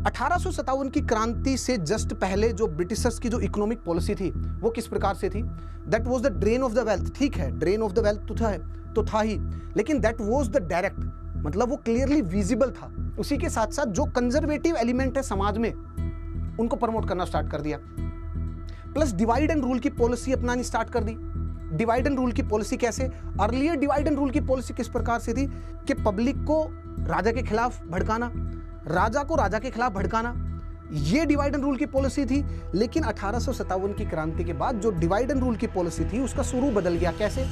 1857 की क्रांति से जस्ट पहले जो ब्रिटिशर्स की जो इकोनॉमिक पॉलिसी थी वो किस प्रकार से थी? That was the drain of the wealth. ठीक है, ड्रेन ऑफ द वेल्थ तो था ही, लेकिन दैट वाज द डायरेक्ट, मतलब वो क्लियरली विजिबल था। उसी के साथ साथ जो कंजर्वेटिव एलिमेंट है समाज में उनको प्रमोट करना स्टार्ट कर दिया, प्लस डिवाइड एंड रूल की पॉलिसी अपनानी स्टार्ट कर दी। डिवाइड एंड रूल की पॉलिसी कैसे? अर्लियर डिवाइड एंड रूल की पॉलिसी किस प्रकार से थी कि पब्लिक को राजा के खिलाफ भड़काना, राजा को राजा के खिलाफ भड़काना, ये डिवाइड एंड रूल की पॉलिसी थी। लेकिन 1857 की क्रांति के बाद जो डिवाइड एंड रूल की पॉलिसी थी उसका शुरू बदल गया। कैसे?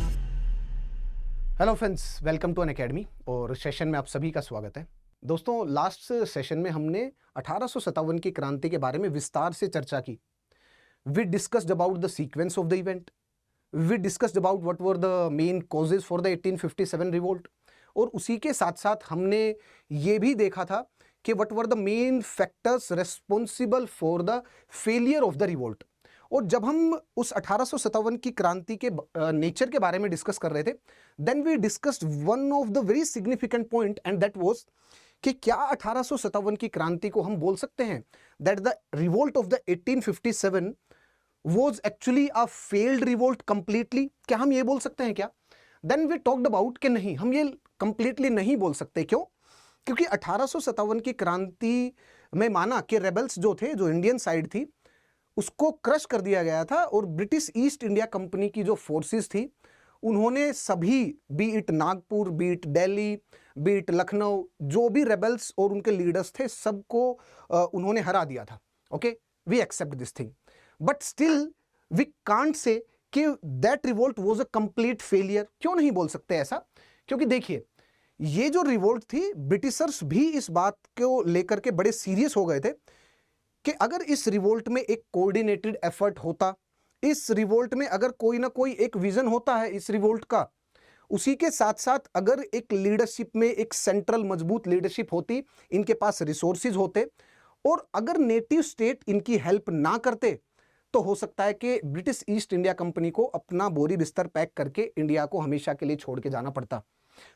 Hello friends, welcome to Unacademy और सेशन में आप सभी का स्वागत है। दोस्तों, लास्ट सेशन में हमने 1857 की क्रांति के बारे में विस्तार से चर्चा की। We discussed about the sequence of the event, we discussed about what were the main causes for the 1857 revolt, और उसी के साथ साथ हमने ये भी देखा था कि what were the main factors responsible for the failure of the revolt. और जब हम उस 1857 की क्रांति के नेचर के बारे में डिस्कस कर रहे थे, then we discussed one of the very significant point and that was कि क्या 1857 की क्रांति को हम बोल सकते हैं that the revolt of the 1857 was actually a failed revolt completely? क्या हम ये बोल सकते हैं क्या? Then we talked about कि नहीं, हम ये completely नहीं बोल सकते। क्यों? क्योंकि 1857 की क्रांति में माना कि रेबल्स जो थे, जो इंडियन साइड थी, उसको क्रश कर दिया गया था और ब्रिटिश ईस्ट इंडिया कंपनी की जो फोर्सेस थी उन्होंने सभी, B it Nagpur, B it Delhi, B it Lucknow, जो भी रेबल्स और उनके लीडर्स थे सबको उन्होंने हरा दिया था। Okay, we accept this thing, but still we can't say कि that revolt was a complete failure. क्यों नहीं बोल सकते ऐसा? क्योंकि देखिए, ये जो रिवोल्ट थी, ब्रिटिशर्स भी इस बात को लेकर के बड़े सीरियस हो गए थे कि अगर इस रिवोल्ट में एक कोऑर्डिनेटेड एफर्ट होता, इस रिवोल्ट में अगर कोई ना कोई एक विजन होता है इस रिवोल्ट का, उसी के साथ साथ अगर एक लीडरशिप में एक सेंट्रल मजबूत लीडरशिप होती, इनके पास रिसोर्सेज होते, और अगर नेटिव स्टेट इनकी हेल्प ना करते, तो हो सकता है कि ब्रिटिश ईस्ट इंडिया कंपनी को अपना बोरी बिस्तर पैक करके इंडिया को हमेशा के लिए छोड़ के जाना पड़ता।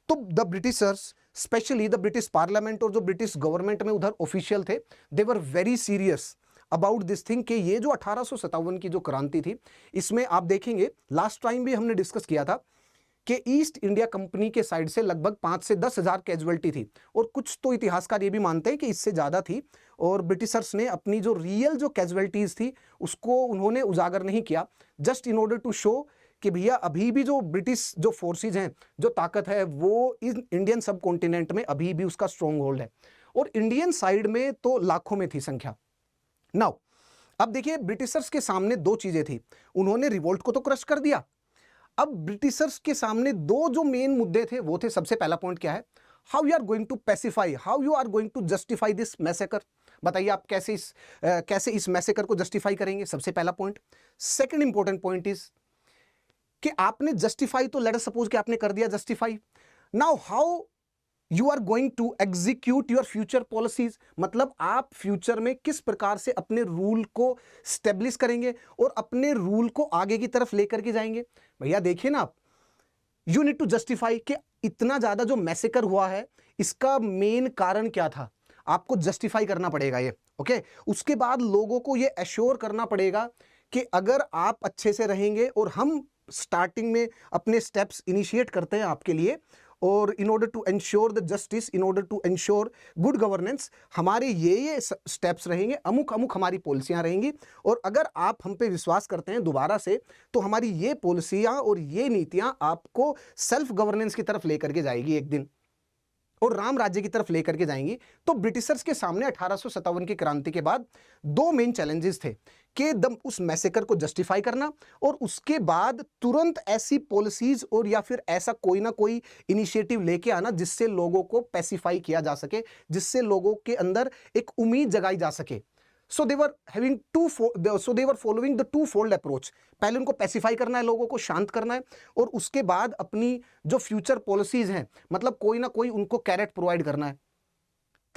तो the Britishers, specially the British parliament और जो ब्रिटिश गवर्नमेंट में उधर ऑफिशियल थे, they were very serious about this thing कि ये जो 1857 की जो क्रांति थी, इसमें आप देखेंगे लास्ट टाइम भी हमने डिस्कस किया था कि ईस्ट इंडिया कंपनी के साइड से लगभग 5 से 10 हज़ार कैजुअलिटी थी, और कुछ तो इतिहासकार ये भी मानते हैं कि इससे ज़्यादा थी, और ब्रिटिशर्स ने अपनी जो रियल जो कैजुअलिटीज़ थी उसको उन्होंने उजागर नहीं किया, just in order to show कि भैया अभी भी जो ब्रिटिश जो फोर्सेज हैं, जो ताकत है, वो इस इंडियन सब कॉन्टिनेंट में अभी भी उसका स्ट्रॉन्ग होल्ड है, और इंडियन साइड में तो लाखों में थी संख्या। नाउ अब देखिए, ब्रिटिशर्स के सामने दो चीज़ें थी, उन्होंने रिवोल्ट को तो क्रश कर दिया। अब ब्रिटिशर्स के सामने दो जो मेन मुद्दे थे वो थे, सबसे पहला पॉइंट क्या है? How you are going to pacify, how you are going to justify this massacre. बताइए आप कैसे इस मैसेकर को जस्टिफाई करेंगे, सबसे पहला point. Second important point is कि आपने जस्टिफाई तो लेट अस सपोज कि आपने कर दिया justify, now how you are going to execute your future policies, मतलब आप फ्यूचर में किस प्रकार से अपने रूल को स्टेब्लिश करेंगे और अपने रूल को आगे की तरफ लेकर के जाएंगे। भैया देखिए ना, आप यू नीड टू जस्टिफाई कि इतना ज्यादा जो मैसेकर हुआ है इसका मेन कारण क्या था, आपको जस्टिफाई करना पड़ेगा ये। ओके, उसके बाद लोगों को ये एश्योर करना पड़ेगा कि अगर आप अच्छे से रहेंगे, और हम स्टार्टिंग में अपने स्टेप्स इनिशिएट करते हैं आपके लिए, और in order to ensure the justice, in order to ensure good governance, हमारे ये स्टेप्स रहेंगे, अमुक अमुक हमारी पॉलिसियां रहेंगी, और अगर आप हम पे विश्वास करते हैं दोबारा से, तो हमारी ये पॉलिसियां और ये नीतियां आपको सेल्फ गवर्नेंस की तरफ लेकर के जाएगी एक दिन, और राम राज्य की तरफ लेकर के जाएंगी। तो ब्रिटिशर्स के सामने 1857 की क्रांति के बाद दो मेन चैलेंजेस थे कि उस मैसेकर को जस्टिफाई करना, और उसके बाद तुरंत ऐसी पॉलिसीज और या फिर ऐसा कोई ना कोई इनिशिएटिव लेके आना जिससे लोगों को पैसिफाई किया जा सके, जिससे लोगों के अंदर एक उम्मीद जगाई जा सके। So they were following the two fold approach. पहले उनको पैसिफाई करना है, लोगों को शांत करना है, और उसके बाद अपनी जो फ्यूचर पॉलिसीज हैं, मतलब कोई ना कोई उनको कैरेट प्रोवाइड करना है,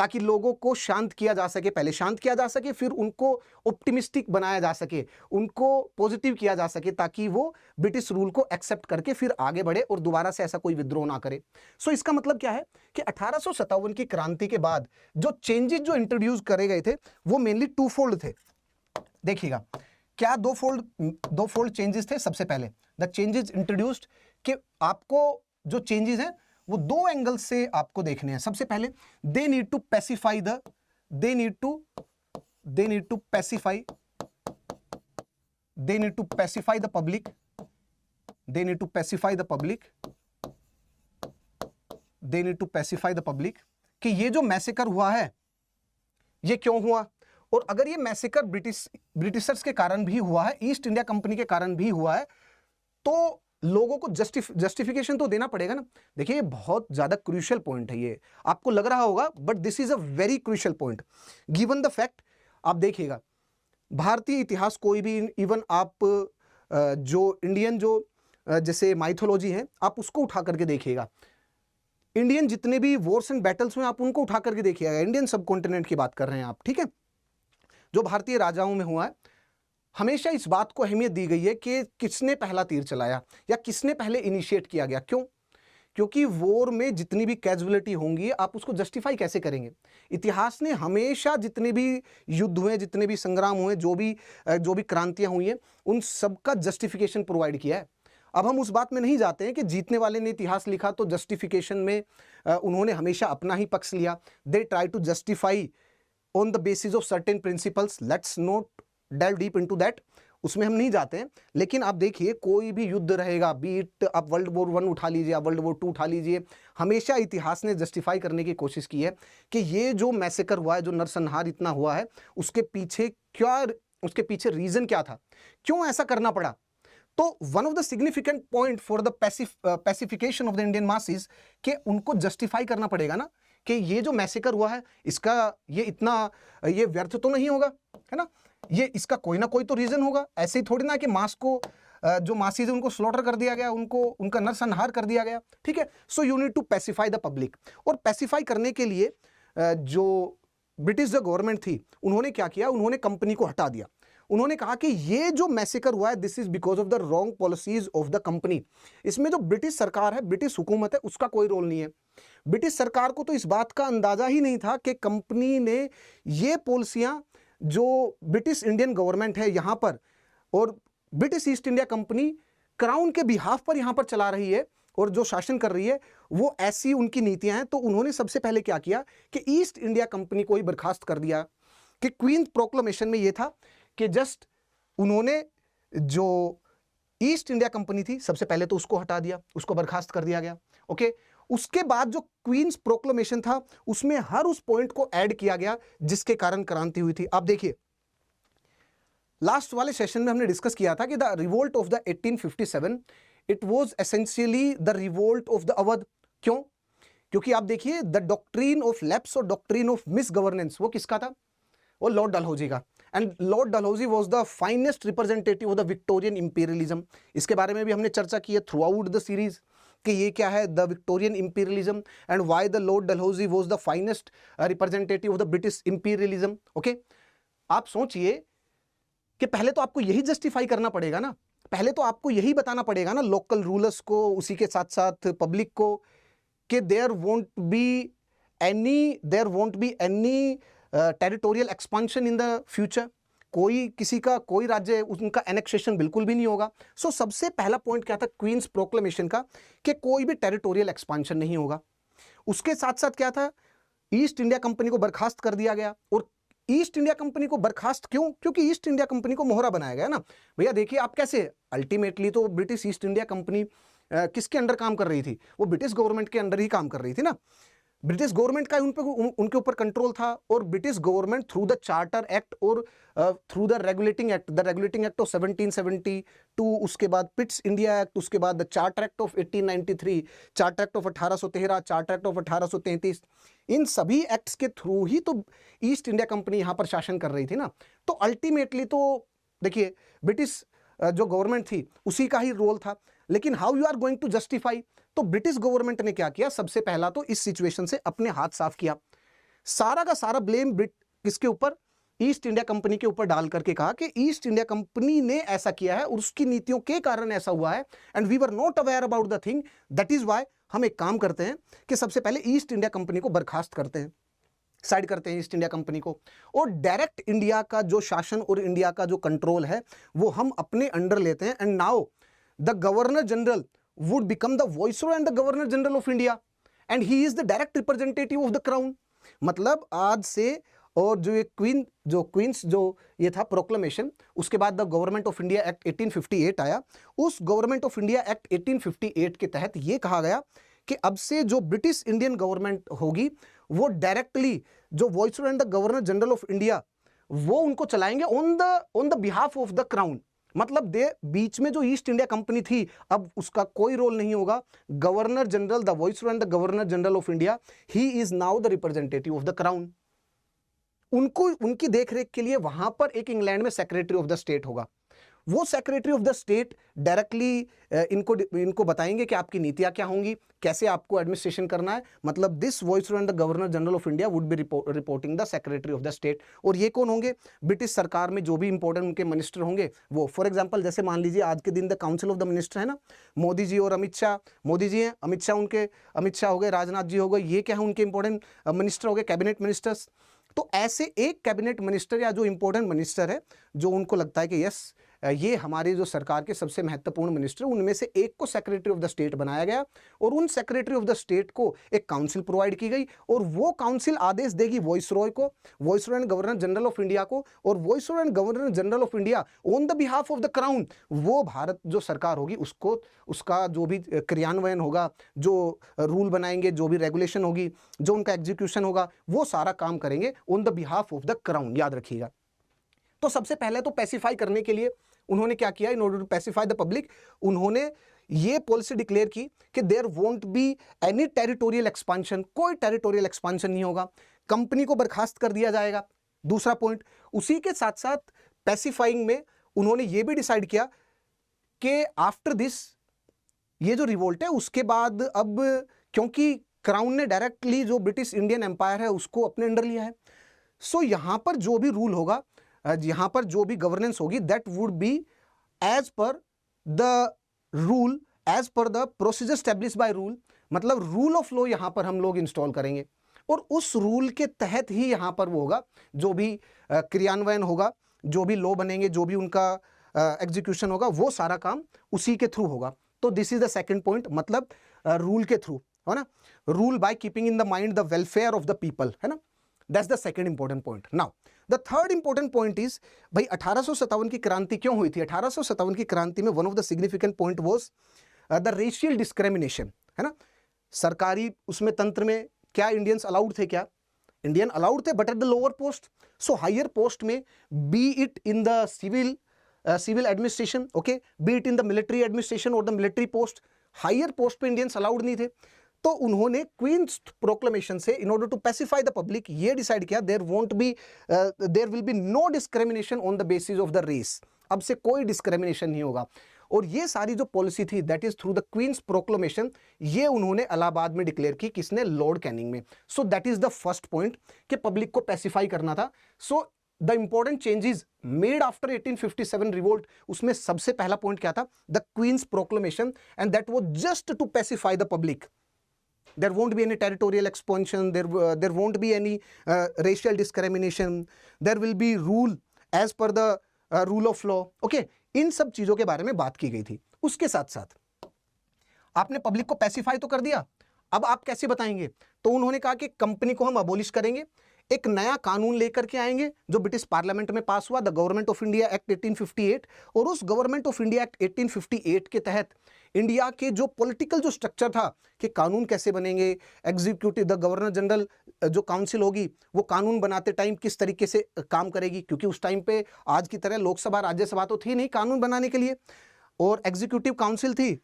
ताकि लोगों को शांत किया जा सके, पहले शांत किया जा सके, फिर उनको ऑप्टिमिस्टिक बनाया जा सके, उनको पॉजिटिव किया जा सके, ताकि वो ब्रिटिश रूल को एक्सेप्ट करके फिर आगे बढ़े और दोबारा से ऐसा कोई विद्रोह ना करे। सो इसका मतलब क्या है कि 1857 की क्रांति के बाद जो चेंजेस जो इंट्रोड्यूस करे गए थे वो मेनली टू फोल्ड थे। देखिएगा क्या दो फोल्ड चेंजेस थे। सबसे पहले द चेंजेस इंट्रोड्यूस्ड कि आपको जो चेंजेस हैं वो दो एंगल से आपको देखने हैं। सबसे पहले they need to pacify the public कि ये जो मैसेकर हुआ है ये क्यों हुआ, और अगर ये मैसेकर ब्रिटिशर्स के कारण भी हुआ है, ईस्ट इंडिया कंपनी के कारण भी हुआ है, तो लोगों को जस्टिफिकेशन तो देना पड़ेगा ना। देखिए ये बहुत ज्यादा क्रूशियल पॉइंट है, ये आपको लग रहा होगा but this is a very crucial point given the fact. आप देखिएगा भारतीय इतिहास कोई भी, इवन आप जो इंडियन जो जैसे माइथोलॉजी है आप उसको उठा करके देखिएगा, इंडियन जितने भी वॉर्स एंड बैटल्स में आप उनको उठा करके देखिएगा, इंडियन सब कॉन्टिनेंट की बात कर रहे हैं आप, ठीक है, जो भारतीय राजाओं में हुआ है, हमेशा इस बात को अहमियत दी गई है कि किसने पहला तीर चलाया या किसने पहले इनिशिएट किया गया। क्यों? क्योंकि वॉर में जितनी भी कैजुअलिटी होंगी आप उसको जस्टिफाई कैसे करेंगे। इतिहास ने हमेशा जितने भी युद्ध हुए, जितने भी संग्राम हुए, जो भी क्रांतियां हुई हैं, उन सबका जस्टिफिकेशन प्रोवाइड किया है। अब हम उस बात में नहीं जाते हैं कि जीतने वाले ने इतिहास लिखा तो जस्टिफिकेशन में उन्होंने हमेशा अपना ही पक्ष लिया। They try to justify on the basis of certain principles, let's not delve deep into that, उसमें हम नहीं जाते हैं। लेकिन आप देखिए कोई भी युद्ध रहेगा, बीट आप वर्ल्ड वॉर 1 उठा लीजिए, आप वर्ल्ड वॉर 2 उठा लीजिए, हमेशा इतिहास ने जस्टिफाई करने की कोशिश की है कि ये जो मैसेकर हुआ है, जो नरसंहार इतना हुआ है, उसके पीछे रीजन क्या था, क्यों ऐसा करना पड़ा। तो one of the significant point for the pacification of the Indian masses कि उनको जस्टिफाई करना पड़ेगा ना कि ये जो मैसेकर हुआ है इसका ये व्यर्थ तो नहीं होगा, है ना, ये इसका कोई ना कोई तो रीजन होगा। ऐसे ही थोड़ी ना कि मास को जो मासीज है उनको स्लॉटर कर दिया गया, उनका नरसंहार कर दिया गया, ठीक है। So you need to pacify the public, और पैसिफाई करने के लिए जो ब्रिटिश जो गवर्नमेंट थी उन्होंने क्या किया, उन्होंने कंपनी को हटा दिया। उन्होंने कहा कि ये जो मैसेकर हुआ है this is because of the wrong policies of the company. इसमें जो ब्रिटिश सरकार है, ब्रिटिश हुकूमत है, उसका कोई रोल नहीं है। ब्रिटिश सरकार को तो इस बात का अंदाजा ही नहीं था कि कंपनी ने ये पॉलिसियां जो ब्रिटिश इंडियन गवर्नमेंट है यहाँ पर और British east India company crown के बिहाफ पर यहाँ पर चला रही है और जो शासन कर रही है वो ऐसी उनकी नीतियां हैं। तो उन्होंने सबसे पहले क्या किया कि ईस्ट इंडिया कंपनी को ही बर्खास्त कर दिया। कि क्वीन प्रोक्लेमेशन में ये था कि जस्ट उन्होंने जो ईस्ट इंडिया कंपनी थी सबसे पहले तो उसको हटा दिया, उसको बर्खास्त कर दिया गया, ओके। उसके बाद जो क्वींस प्रोक्लेमेशन था उसमें हर उस पॉइंट को ऐड किया गया जिसके कारण क्रांति हुई थी। आप देखिए लास्ट वाले सेशन में हमने डिस्कस किया था कि the revolt of the 1857 it was essentially the revolt of the Awadh. क्यों? क्योंकि आप देखिए द डॉक्ट्रीन ऑफ लैप्स और डॉक्ट्रीन ऑफ मिस गवर्नेंस वो किसका था, वो लॉर्ड डलहौजी का। And Lord Dalhousie was the finest representative of the Victorian imperialism. इसके बारे में भी हमने चर्चा की है थ्रू आउट द सीरीज कि ये क्या है the Victorian imperialism and why the Lord Dalhousie was the finest representative of the British imperialism, okay. आप सोचिए कि पहले तो आपको यही जस्टिफाई करना पड़ेगा ना, पहले तो आपको यही बताना पड़ेगा ना लोकल रूलर्स को, उसी के साथ साथ पब्लिक को कि there won't be any territorial expansion in the future. कोई राज्य उनका एनेक्सेशन बिल्कुल भी नहीं होगा। सो सबसे पहला पॉइंट क्या था क्वींस प्रोक्लेमेशन का कि कोई भी टेरिटोरियल एक्सपांशन नहीं होगा। उसके साथ साथ क्या था, ईस्ट इंडिया कंपनी को बर्खास्त कर दिया गया। और ईस्ट इंडिया कंपनी को बर्खास्त क्यों? क्योंकि ईस्ट इंडिया कंपनी को मोहरा बनाया गया ना। भैया देखिए आप कैसे, अल्टीमेटली तो ब्रिटिश ईस्ट इंडिया कंपनी किसके अंडर काम कर रही थी, वो ब्रिटिश गवर्नमेंट के अंडर ही काम कर रही थी ना। ब्रिटिश गवर्नमेंट का उनके ऊपर कंट्रोल था और British government through the charter act और through the regulating act of 1772, उसके बाद पिट्स इंडिया एक्ट, उसके बाद the charter act of 1893, charter act of 1813, charter act of 1833, इन सभी एक्ट्स के थ्रू ही तो ईस्ट इंडिया कंपनी यहाँ पर शासन कर रही थी ना। तो अल्टीमेटली तो देखिए ब्रिटिश जो गवर्नमेंट थी उसी का ही रोल था। लेकिन how you are going to justify, तो ब्रिटिश गवर्नमेंट ने क्या किया, सबसे पहला तो इस सिचुएशन से अपने हाथ साफ किया। सारा का सारा ब्लेम किसके ऊपर, ईस्ट इंडिया कंपनी के ऊपर डाल करके कहा कि ईस्ट इंडिया कंपनी ने ऐसा किया है और उसकी नीतियों के कारण ऐसा हुआ है, and we were not aware about the thing, that is why हम एक काम करते हैं कि सबसे पहले ईस्ट इंडिया कंपनी को बर्खास्त करते हैं, साइड करते हैं ईस्ट इंडिया कंपनी को, और डायरेक्ट इंडिया का जो शासन और इंडिया का जो कंट्रोल है वो हम अपने अंडर लेते हैं, and now the governor general would become the viceroy and the governor general of India, and he is the direct representative of the crown. मतलब आज से, और जो ये क्वींस जो ये था प्रोक्लेमेशन, उसके बाद the government of India act 1858 आया, उस गवर्नमेंट ऑफ इंडिया एक्ट 1858 के तहत ये कहा गया कि अब से जो ब्रिटिश इंडियन गवर्नमेंट होगी वो डायरेक्टली जो viceroy and the governor general of India वो उनको चलाएंगे on the behalf of the crown. मतलब बीच में जो ईस्ट इंडिया कंपनी थी अब उसका कोई रोल नहीं होगा, governor general, the viceroy and the governor general of India, he is now the representative of the crown. उनको उनकी देखरेख के लिए वहां पर एक इंग्लैंड में सेक्रेटरी ऑफ द स्टेट होगा, वो secretary of the state directly इनको बताएंगे कि आपकी नीतियां क्या होंगी, कैसे आपको एडमिनिस्ट्रेशन करना है। मतलब this viceroy and the governor general of India would be reporting the secretary of the state. और ये कौन होंगे, ब्रिटिश सरकार में जो भी इंपॉर्टेंट उनके मिनिस्टर होंगे वो, फॉर एग्जांपल जैसे मान लीजिए आज के दिन the council of the minister है ना, मोदी जी और अमित शाह, मोदी जी हैं, अमित शाह हो गए, राजनाथ जी हो गए, ये क्या है उनके इंपॉर्टेंट मिनिस्टर हो गए, कैबिनेट मिनिस्टर्स। तो ऐसे एक कैबिनेट मिनिस्टर या जो इंपॉर्टेंट मिनिस्टर है जो उनको लगता है कि यस ये हमारी जो सरकार के सबसे महत्वपूर्ण मिनिस्टर, उनमें से एक को सेक्रेटरी ऑफ द स्टेट बनाया गया, और उन सेक्रेटरी ऑफ द स्टेट को एक काउंसिल प्रोवाइड की गई, और वो काउंसिल आदेश देगी वॉइसरॉय को, viceroy and governor general of India को, और viceroy and governor general of India on the behalf of the crown, वो भारत जो सरकार होगी उसको, उसका जो भी क्रियान्वयन होगा, जो रूल बनाएंगे, जो भी रेगुलेशन होगी, जो उनका एग्जीक्यूशन होगा, वो सारा काम करेंगे on the behalf of the crown, याद रखिएगा। तो सबसे पहले तो पैसिफाई करने के लिए उन्होंने क्या किया, in order to pacify the public, उन्होंने ये पॉलिसी डिक्लेयर की कि there won't be any territorial expansion, कोई टेरिटोरियल एक्सपांशन नहीं होगा, कंपनी को बर्खास्त कर दिया जाएगा। दूसरा पॉइंट, उसी के साथ साथ पैसिफाइंग में उन्होंने ये भी डिसाइड किया कि आफ्टर दिस, ये जो रिवोल्ट है उसके बाद, अब क्योंकि क्राउन ने डायरेक्टली जो ब्रिटिश इंडियन एम्पायर है उसको अपने अंडर लिया है, सो यहां पर जो भी रूल होगा, यहां पर जो भी गवर्नेंस होगी, that would be as per the rule, as per the procedure establish by rule. मतलब रूल ऑफ लॉ यहां पर हम लोग इंस्टॉल करेंगे, और उस रूल के तहत ही यहां पर वो होगा, जो भी क्रियान्वयन होगा, जो भी लॉ बनेंगे, जो भी उनका एग्जीक्यूशन होगा, वो सारा काम उसी के थ्रू होगा। तो this is the second point, मतलब रूल के थ्रू, है ना, rule by keeping in the mind the welfare of the people, है ना, that's the second important point. Now the third important point is, भाई 1857 की क्रांति क्यों हुई थी? 1857 की क्रांति में one of the significant point was the racial discrimination, है ना। सरकारी उसमें तंत्र में क्या इंडियंस अलाउड थे? क्या इंडियन अलाउड थे, but at the lower post. So higher post में, be it in the civil administration, okay, be it in the military administration और the military post, higher post पे इंडियंस अलाउड नहीं थे। तो उन्होंने क्वींस प्रोक्लेमेशन से, in order to pacify the public, ये decide किया there will be no discrimination on the basis of the race. अब से कोई डिस्क्रिमिनेशन नहीं होगा। और ये सारी जो पॉलिसी थी, that is through the queen's proclamation, ये उन्होंने इलाहाबाद में डिक्लेयर की, किसने? लॉर्ड कैनिंग में। So that is the first point कि पब्लिक को पैसिफाई करना था। So the important changes made after 1857 revolt, उसमें सबसे पहला पॉइंट क्या था? The queen's proclamation, and that was just to pacify the public. There won't be any territorial expansion, there won't be any racial discrimination, there will be rule as per the rule of law, okay। इन सब चीजों के बारे में बात की गई थी। उसके साथ साथ आपने पब्लिक को पैसिफाई तो कर दिया, अब आप कैसे बताएंगे? तो उन्होंने कहा कि कंपनी को हम अबोलिश करेंगे, एक नया कानून लेकर के आएंगे जो ब्रिटिश पार्लियामेंट में पास हुआ, the government of India act 1858। और उस गवर्नमेंट ऑफ इंडिया एक्ट 1858 के तहत इंडिया के जो पॉलिटिकल जो स्ट्रक्चर था कि कानून कैसे बनेंगे, एग्जीक्यूटिव, द गवर्नर जनरल जो काउंसिल होगी वो कानून बनाते टाइम किस तरीके से काम करेगी, क्योंकि उस टाइम पे आज की तरह लोकसभा राज्यसभा तो थी नहीं कानून बनाने के लिए, और एग्जीक्यूटिव काउंसिल थी।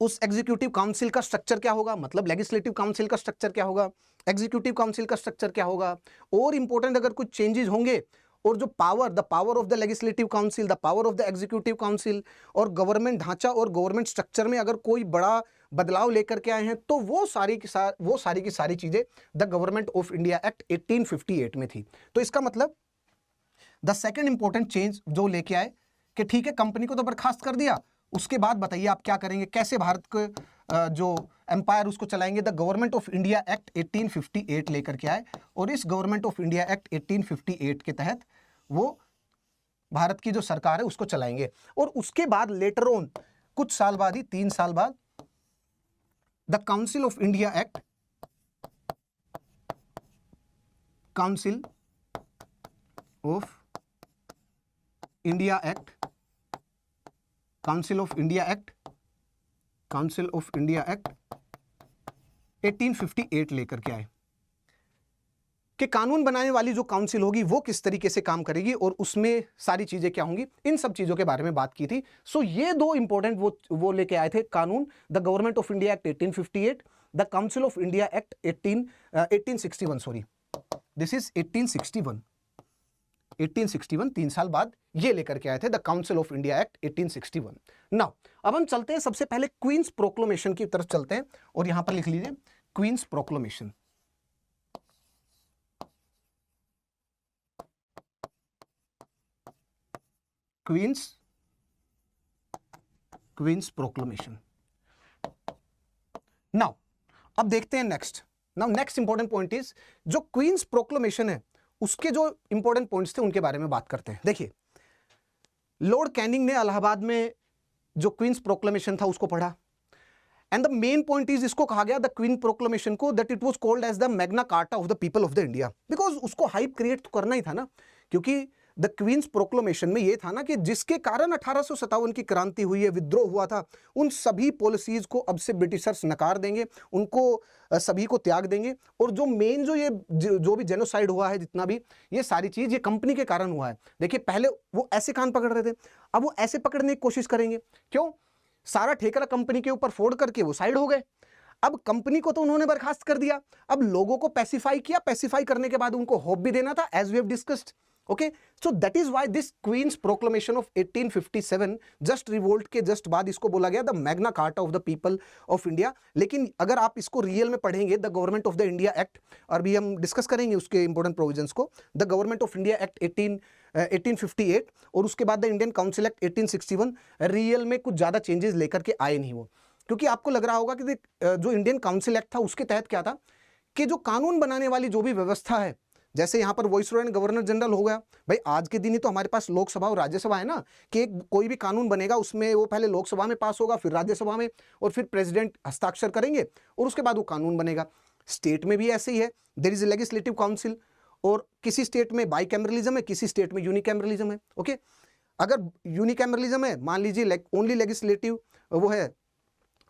उस एग्जीक्यूटिव काउंसिल का स्ट्रक्चर क्या होगा, मतलब लेजिस्लेटिव काउंसिल का स्ट्रक्चर क्या होगा, एग्जीक्यूटिव काउंसिल का स्ट्रक्चर क्या होगा, और इंपॉर्टेंट अगर कुछ चेंजेस होंगे और जो power, the power of the legislative council, the power of the executive council और गवर्नमेंट ढांचा और गवर्नमेंट स्ट्रक्चर में अगर कोई बड़ा बदलाव लेकर के आए हैं तो वो सारी की सारी चीजें the government of India act 1858 में थी। तो इसका मतलब द सेकंड इंपॉर्टेंट चेंज जो लेके आए कि ठीक है कंपनी को तो बर्खास्त कर दिया, उसके बाद बताइए आप क्या करेंगे, कैसे भारत के जो एम्पायर उसको चलाएंगे। The government of India act 1858 लेकर के आए और इस गवर्नमेंट ऑफ इंडिया एक्ट 1858 के तहत वो भारत की जो सरकार है उसको चलाएंगे। और उसके बाद लेटर ऑन कुछ साल बाद ही, 3 साल बाद, the council of India act, council of India act, council of India act, council of India act 1858 लेकर के आए कि कानून बनाने वाली जो काउंसिल होगी वो किस तरीके से काम करेगी और उसमें सारी चीजें क्या होंगी, इन सब चीजों के बारे में बात की थी। सो ये दो इंपॉर्टेंट वो लेके आए थे कानून, the government of India act 1858, the council of India act 1861, sorry this is 1861, 3 साल बाद ये लेकर के आए थे the council of India act 1861। Now अब हम चलते हैं सबसे पहले क्वींस प्रोक्लेमेशन की तरफ चलते हैं और यहां पर लिख लीजिए queen's proclamation. Queen's proclamation. Now अब देखते हैं नेक्स्ट इंपॉर्टेंट पॉइंट इज जो क्वींस प्रोक्लेमेशन है उसके जो इंपॉर्टेंट पॉइंट्स थे उनके बारे में बात करते हैं। देखिए लॉर्ड कैनिंग ने इलाहाबाद में जो क्वींस प्रोक्लेमेशन था उसको पढ़ा and the main point is, इसको कहा गया द क्वीन प्रोक्लेमेशन को that it was called as the Magna Carta of the people of the India, because उसको हाइप क्रिएट तो करना ही था ना, क्योंकि द क्वींस प्रोक्लेमेशन में ये था ना कि जिसके कारण 1857 की क्रांति हुई है, विद्रोह हुआ था, उन सभी पॉलिसीज को अब से ब्रिटिशर्स नकार देंगे, उनको सभी को त्याग देंगे और जो मेन जो भी जेनोसाइड हुआ है, जितना भी ये सारी चीज ये कंपनी के कारण हुआ है। देखिए पहले वो ऐसे कान पकड़ रहे थे, अब वो ऐसे पकड़ने की कोशिश करेंगे, क्यों? सारा ठेकरा कंपनी के ऊपर फोड़ करके वो साइड हो गए। अब कंपनी को तो उन्होंने बर्खास्त कर दिया, अब लोगों को पैसिफाई किया, पैसिफाई करने के बाद उनको होप भी देना था, as we have discussed. Okay, so that is why this queen's proclamation of 1857 just revolt के जस्ट बाद इसको बोला गया the Magna Carta of the people of India. लेकिन अगर आप इसको रियल में पढ़ेंगे the government of the India act, और भी हम डिस्कस करेंगे उसके इंपॉर्टेंट प्रोविजंस को, the government of India act 1858 और उसके बाद the Indian council act 1861, real में कुछ ज्यादा चेंजेस लेकर के आए नहीं वो। क्योंकि आपको लग रहा होगा कि जो इंडियन काउंसिल एक्ट था उसके तहत क्या था कि जो कानून बनाने वाली जो भी व्यवस्था है, जैसे यहाँ पर वाइसरॉय एंड गवर्नर जनरल हो गया, भाई आज के दिन ही तो हमारे पास लोकसभा और राज्यसभा है ना, कि कोई भी कानून बनेगा उसमें वो पहले लोकसभा में पास होगा, फिर राज्यसभा में, और फिर प्रेसिडेंट हस्ताक्षर करेंगे और उसके बाद वो कानून बनेगा। स्टेट में भी ऐसे ही है, there is a legislative council, और किसी स्टेट में बाइकैमरलिज्म है, किसी स्टेट में यूनिकैमरलिज्म है। ओके, अगर यूनिकैमरलिज्म है, मान लीजिए ओनली लेजिस्लेटिव वो है,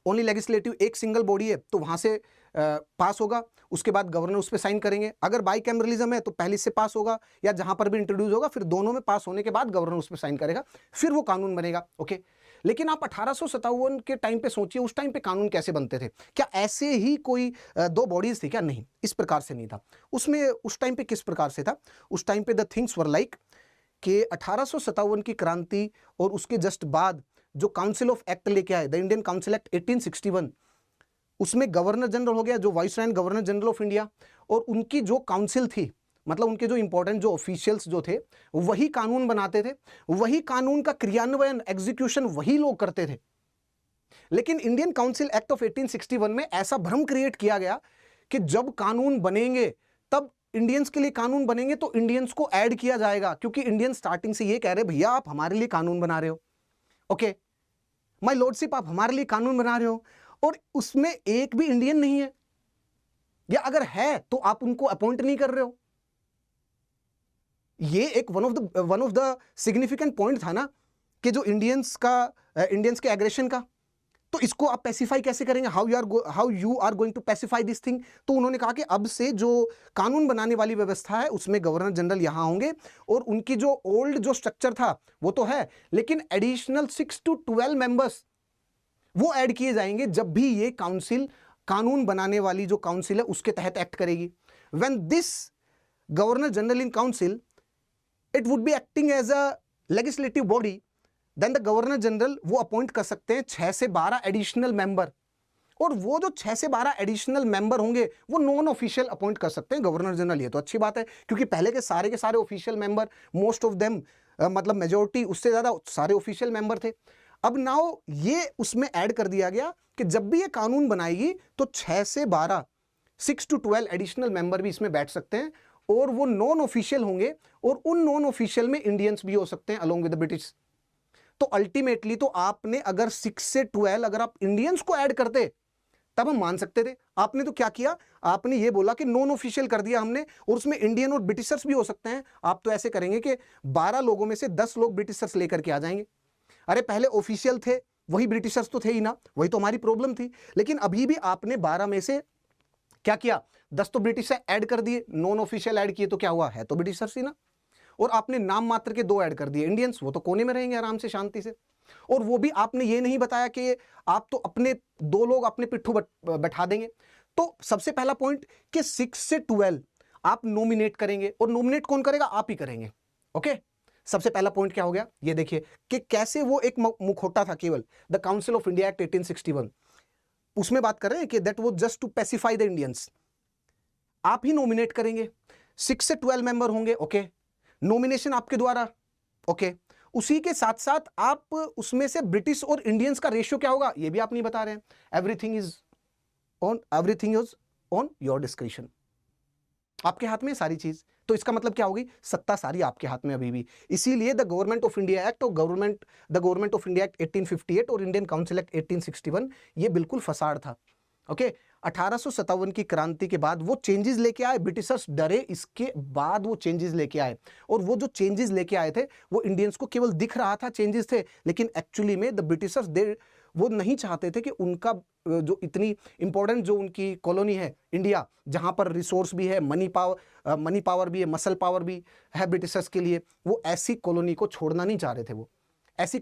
ओनली लेजिस्लेटिव एक सिंगल बॉडी है, तो वहां से पास होगा, उसके बाद गवर्नर उस पर साइन करेंगे। अगर बाइकैमरलिज्म है तो पहले से पास होगा, या जहां पर भी इंट्रोड्यूस होगा फिर दोनों में पास होने के बाद गवर्नर उस पर साइन करेगा, फिर वो कानून बनेगा। ओके, लेकिन आप 1857 के टाइम पे सोचिए, उस टाइम पे कानून कैसे बनते थे? क्या ऐसे ही कोई दो बॉडीज थी क्या? नहीं, इस प्रकार से नहीं था। उसमें उस टाइम पे किस प्रकार से था? उस टाइम पे द थिंग्स वर लाइक कि 1857 की क्रांति और उसके जस्ट बाद जो काउंसिल ऑफ एक्ट लेके आए, द इंडियन काउंसिल एक्ट 1861, उसमें गवर्नर जनरल हो गया, जो viceroy and governor general of India, और उनकी जो काउंसिल थी, मतलब उनके जो इंपॉर्टेंट जो ऑफिशियल्स जो थे वही कानून बनाते थे, वही कानून का क्रियान्वयन, एग्जीक्यूशन वही लोग करते थे। लेकिन इंडियन काउंसिल एक्ट ऑफ 1861 में ऐसा भ्रम क्रिएट किया गया कि जब कानून बनेंगे तब इंडियंस के लिए कानून बनेंगे तो इंडियंस को ऐड किया जाएगा, क्योंकि इंडियन स्टार्टिंग से ये कह रहे भैया आप हमारे लिए कानून बना रहे हो, ओके माय लॉर्डशिप आप हमारे लिए कानून बना रहे हो, और उसमें एक भी इंडियन नहीं है, या अगर है तो आप उनको अपॉइंट नहीं कर रहे हो। ये एक one of the significant point था ना, कि जो इंडियंस के एग्रेशन का, तो इसको आप पैसिफाई कैसे करेंगे? How you are going to pacify this thing? तो उन्होंने कहा कि अब से जो कानून बनाने वाली व्यवस्था है उसमें गवर्नर जनरल यहां होंगे, और उनकी जो ओल्ड जो स्ट्रक्चर था वो तो है, लेकिन एडिशनल 6 to 12 मेंबर्स वो ऐड किए जाएंगे जब भी ये काउंसिल, कानून बनाने वाली जो काउंसिल है उसके तहत एक्ट करेगी। When this governor general in council it would be acting as a legislative body, then the governor general वो अपॉइंट कर सकते हैं 6 से 12 एडिशनल मेंबर, और वो जो 6 से 12 एडिशनल मेंबर होंगे वो नॉन ऑफिशियल अपॉइंट कर सकते हैं गवर्नर जनरल। ये तो अच्छी बात है, क्योंकि पहले के सारे official member, most of them, मतलब मेजोरिटी उससे ज्यादा सारे ऑफिशियल मेंबर थे। अब नाउ ये उसमें ऐड कर दिया गया कि जब भी ये कानून बनाएगी तो 6 से 12, 6 to 12 एडिशनल मेंबर भी इसमें बैठ सकते हैं, और वो नॉन ऑफिशियल होंगे, और उन नॉन ऑफिशियल में इंडियंस भी हो सकते हैं अलोंग विद द ब्रिटिश। तो अल्टीमेटली तो आपने अगर 6 से 12 अगर आप इंडियंस को ऐड करते तब हम मान सकते थे। आपने तो क्या किया, आपने ये बोला कि नॉन ऑफिशियल कर दिया हमने, और उसमें इंडियन और ब्रिटिशर्स भी हो सकते हैं। आप तो ऐसे करेंगे कि 12 लोगों में से 10 लोग ब्रिटिशर्स लेकर के आ जाएंगे। अरे पहले ऑफिशियल थे, वही ब्रिटिशर्स तो थे ही ना, वही तो हमारी प्रॉब्लम थी। लेकिन अभी भी आपने 12 में से क्या किया, 10 तो ब्रिटिश ऐड कर दिए, नॉन ऑफिशियल ऐड किए, तो क्या हुआ, है तो ब्रिटिशर्स ही ना। और आपने नाम मात्र के 2 ऐड कर दिए इंडियंस, वो तो कोने में रहेंगे आराम से शांति से। और वो भी आपने ये नहीं बताया कि आप तो अपने 2 लोग अपने पिट्ठू बैठा देंगे। तो सबसे पहला पॉइंट कि 6 से 12 आप नॉमिनेट करेंगे, और नॉमिनेट कौन करेगा, आप ही करेंगे। ओके, सबसे पहला पॉइंट क्या हो गया, ये देखिए कि कैसे वो एक मुखौटा था केवल, the council of India act 1861, उसमें बात कर रहे हैं कि that was just to pacify the Indians. आप ही नॉमिनेट करेंगे, 6 से 12 मेंबर होंगे, ओके, नॉमिनेशन आपके द्वारा, ओके। उसी के साथ साथ आप उसमें से ब्रिटिश और इंडियंस का रेशियो क्या होगा, ये भी आप नहीं बता रहे हैं। Everything is on your description, आपके हाथ में सारी चीज। तो इसका मतलब क्या होगी, सत्ता सारी आपके हाथ में अभी भी। इसीलिए the government of India act और the government of India act 1858 और इंडियन काउंसिल एक्ट 1861 ये बिल्कुल फसाड था। ओके, 1857 की क्रांति के बाद वो चेंजेस लेके आए, ब्रिटिशर्स डरे, इसके बाद वो चेंजेस लेके आए। और वो जो चेंजेस लेके आए थे वो इंडियंस को केवल दिख रहा था चेंजेस थे, लेकिन एक्चुअली में द ब्रिटिशर्स वो नहीं चाहते थे कि उनका जो इतनी इंपॉर्टेंट जो उनकी कॉलोनी है इंडिया, जहां पर रिसोर्स भी है, मनी पावर भी है, मसल पावर भी है ब्रिटिशर्स के लिए, वो ऐसी कॉलोनी को छोड़ना नहीं चाह रहे थे। वो ऐसी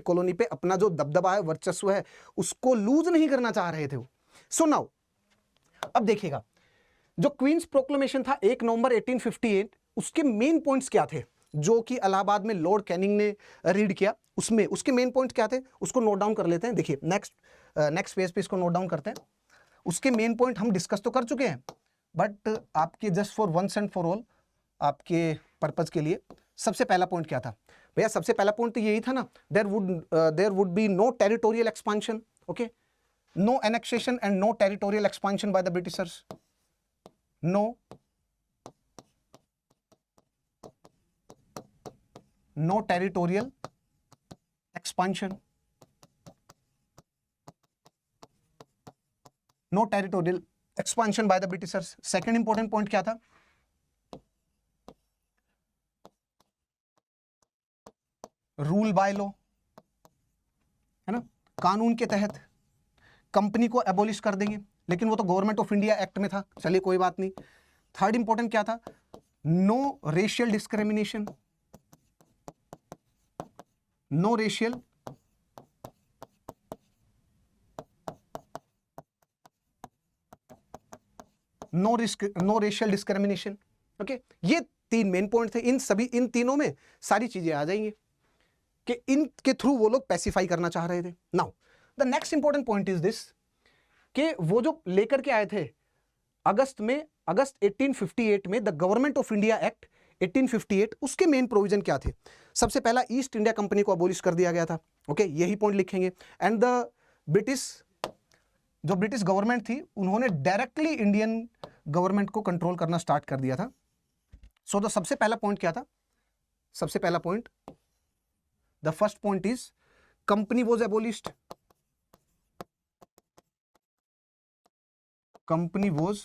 कॉलोनी पे अपना जो दबदबा है, वर्चस्व है, उसको लूज नहीं करना चाह रहे थे वो। सो नाउ अब देखिएगा, जो क्वींस प्रोक्लेमेशन था 1 नवंबर 1858, उसके मेन पॉइंट्स क्या थे, जो कि इलाहाबाद में लॉर्ड कैनिंग ने रीड किया, उसमें उसके मेन पॉइंट्स क्या थे, उसको नोट डाउन कर लेते हैं। देखिए नेक्स्ट पेज पे इसको नोट डाउन करते हैं। उसके मेन पॉइंट हम डिस्कस तो कर चुके हैं, बट आपके just for once and for all, आपके पर्पज के लिए, सबसे पहला पॉइंट क्या था भैया, सबसे पहला पॉइंट तो यही था ना, there would be no territorial expansion, okay, no annexation and no territorial expansion by the Britishers, no territorial expansion, no territorial expansion by the Britishers। second important point क्या था, रूल बाय लॉ, है ना, कानून के तहत company को abolish कर देंगे, लेकिन वो तो गवर्नमेंट ऑफ इंडिया एक्ट में था, चलिए कोई बात नहीं। थर्ड इंपॉर्टेंट क्या था, no racial discrimination, no racial no racial discrimination, okay. ये 3 मेन पॉइंट थे, इन तीनों में सारी चीजें आ जाएंगी कि इनके थ्रू वो लोग पैसिफाई करना चाह रहे थे। Now the next important point is this कि वो जो लेकर के आए थे अगस्त 1858 में the government of India act 1858, उसके मेन प्रोविजन क्या थे। सबसे पहला, ईस्ट इंडिया कंपनी को अबोलिश कर दिया गया था, ओके, यही पॉइंट लिखेंगे। एंड द ब्रिटिश गवर्नमेंट थी, उन्होंने डायरेक्टली इंडियन गवर्नमेंट को कंट्रोल करना स्टार्ट कर दिया था। सो द सबसे पहला पॉइंट क्या था, सबसे पहला point, the first point is company was एबोलिश्ड, company was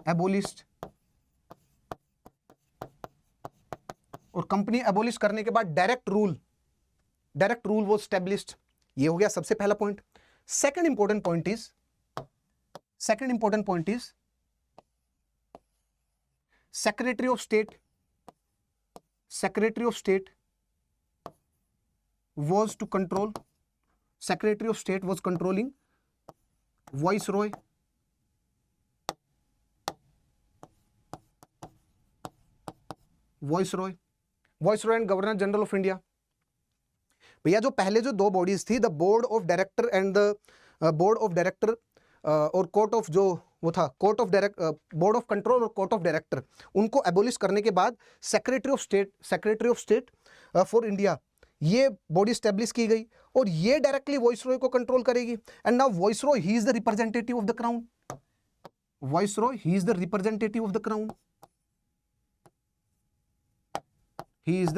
एबोलिश्ड, और कंपनी एबोलिश करने के बाद डायरेक्ट रूल वॉज स्टैब्लिश्ड। ये हो गया सबसे पहला point. Second important point is secretary of state was to control, Secretary of State was controlling Viceroy, viceroy and governor general of India. भैया जो पहले जो दो बॉडीज थी, the board of director and the board of director और court of जो वो था court of board of control और कोर्ट ऑफ डायरेक्टर, उनको एबोलिश करने के बाद secretary of state for India ये बॉडी स्टैब्लिश की गई और ये डायरेक्टली वाइसरॉय को कंट्रोल करेगी। And now viceroy he is the representative of the crown. Viceroy he is the representative of the crown. He is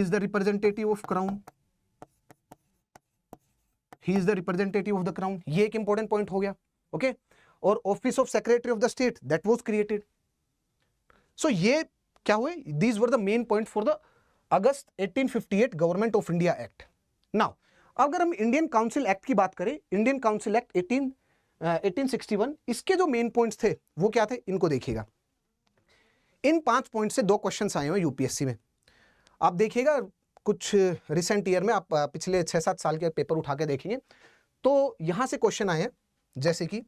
the representative of crown. He is the representative of the crown. ये एक important point हो गया। Okay और office of secretary of the state that was created. So ये क्या हुए, these were the main point for the August 1858 government of India act. Now अगर हम इंडियन काउंसिल एक्ट की बात करें, इंडियन काउंसिल एक्ट 1861, इसके जो मेन पॉइंट्स थे वो क्या थे, इनको देखिएगा। इन 5 पॉइंट से 2 क्वेश्चंस आए हुए यूपीएससी में। आप देखिएगा कुछ रिसेंट ईयर में, आप पिछले 6-7 साल के पेपर उठा के देखेंगे तो यहां से क्वेश्चन आए हैं, जैसे कि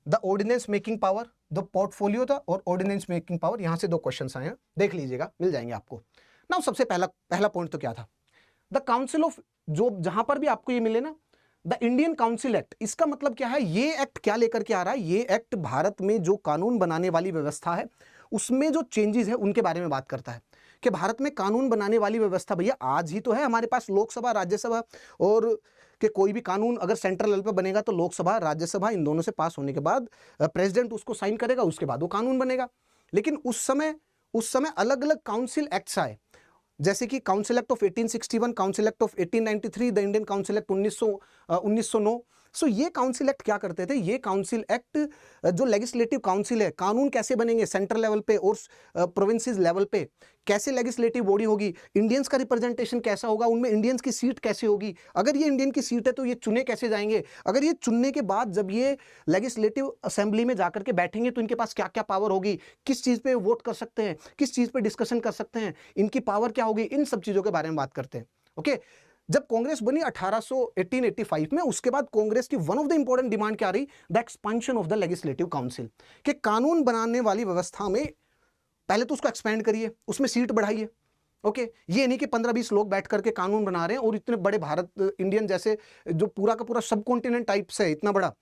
the ordinance making power, the portfolio था और ऑर्डिनेंस मेकिंग पावर, यहां से 2 क्वेश्चंस आए हैं, देख लीजिएगा, मिल जाएंगे आपको। ना सबसे पहला पॉइंट तो क्या था, द काउंसिल ऑफ, जो जहां पर भी आपको ये मिले ना, द इंडियन काउंसिल एक्ट, इसका मतलब क्या है, ये एक्ट क्या लेकर के आ रहा है, ये एक्ट भारत में जो कानून बनाने वाली व्यवस्था है उसमें जो चेंजेस है उनके बारे में बात करता है कि भारत में कानून बनाने वाली व्यवस्था, भैया आज ही तो है हमारे पास लोकसभा राज्यसभा, और कि कोई भी कानून अगर सेंट्रल लेवल पर बनेगा तो लोकसभा राज्यसभा इन दोनों से पास होने के बाद प्रेसिडेंट उसको साइन करेगा, उसके बाद वो कानून बनेगा। लेकिन उस समय अलग अलग काउंसिल एक्ट्स आए, जैसे कि council act of 1861, council act of 1893, the Indian council act 1909। सो ये काउंसिल एक्ट क्या करते थे, ये काउंसिल एक्ट जो लेजिस्लेटिव काउंसिल है, कानून कैसे बनेंगे सेंट्रल लेवल पे और प्रोविंसेस लेवल पे, कैसे लेजिस्लेटिव बॉडी होगी, इंडियंस का रिप्रेजेंटेशन कैसा होगा, उनमें इंडियंस की सीट कैसे होगी, अगर ये इंडियन की सीट है तो ये चुने कैसे जाएंगे, अगर ये चुनने के बाद जब ये लेजिस्लेटिव असेंबली में जाकर के बैठेंगे तो इनके पास क्या क्या पावर होगी, किस चीज़ पे वोट कर सकते हैं, किस चीज़ पे डिस्कशन कर सकते हैं, इनकी पावर क्या होगी, इन सब चीज़ों के बारे में बात करते हैं। ओके जब कांग्रेस बनी 1885 में, उसके बाद कांग्रेस की one of the important demand क्या रही, the expansion of the legislative council, कि कानून बनाने वाली व्यवस्था में पहले तो उसको एक्सपेंड करिए, उसमें सीट बढ़ाइए। ओके ये नहीं कि 15-20 लोग बैठ करके कानून बना रहे हैं और इतने बड़े भारत, इंडियन जैसे जो पूरा का पूरा सब कॉन्टिनेंट टाइप से इतना बड़ा,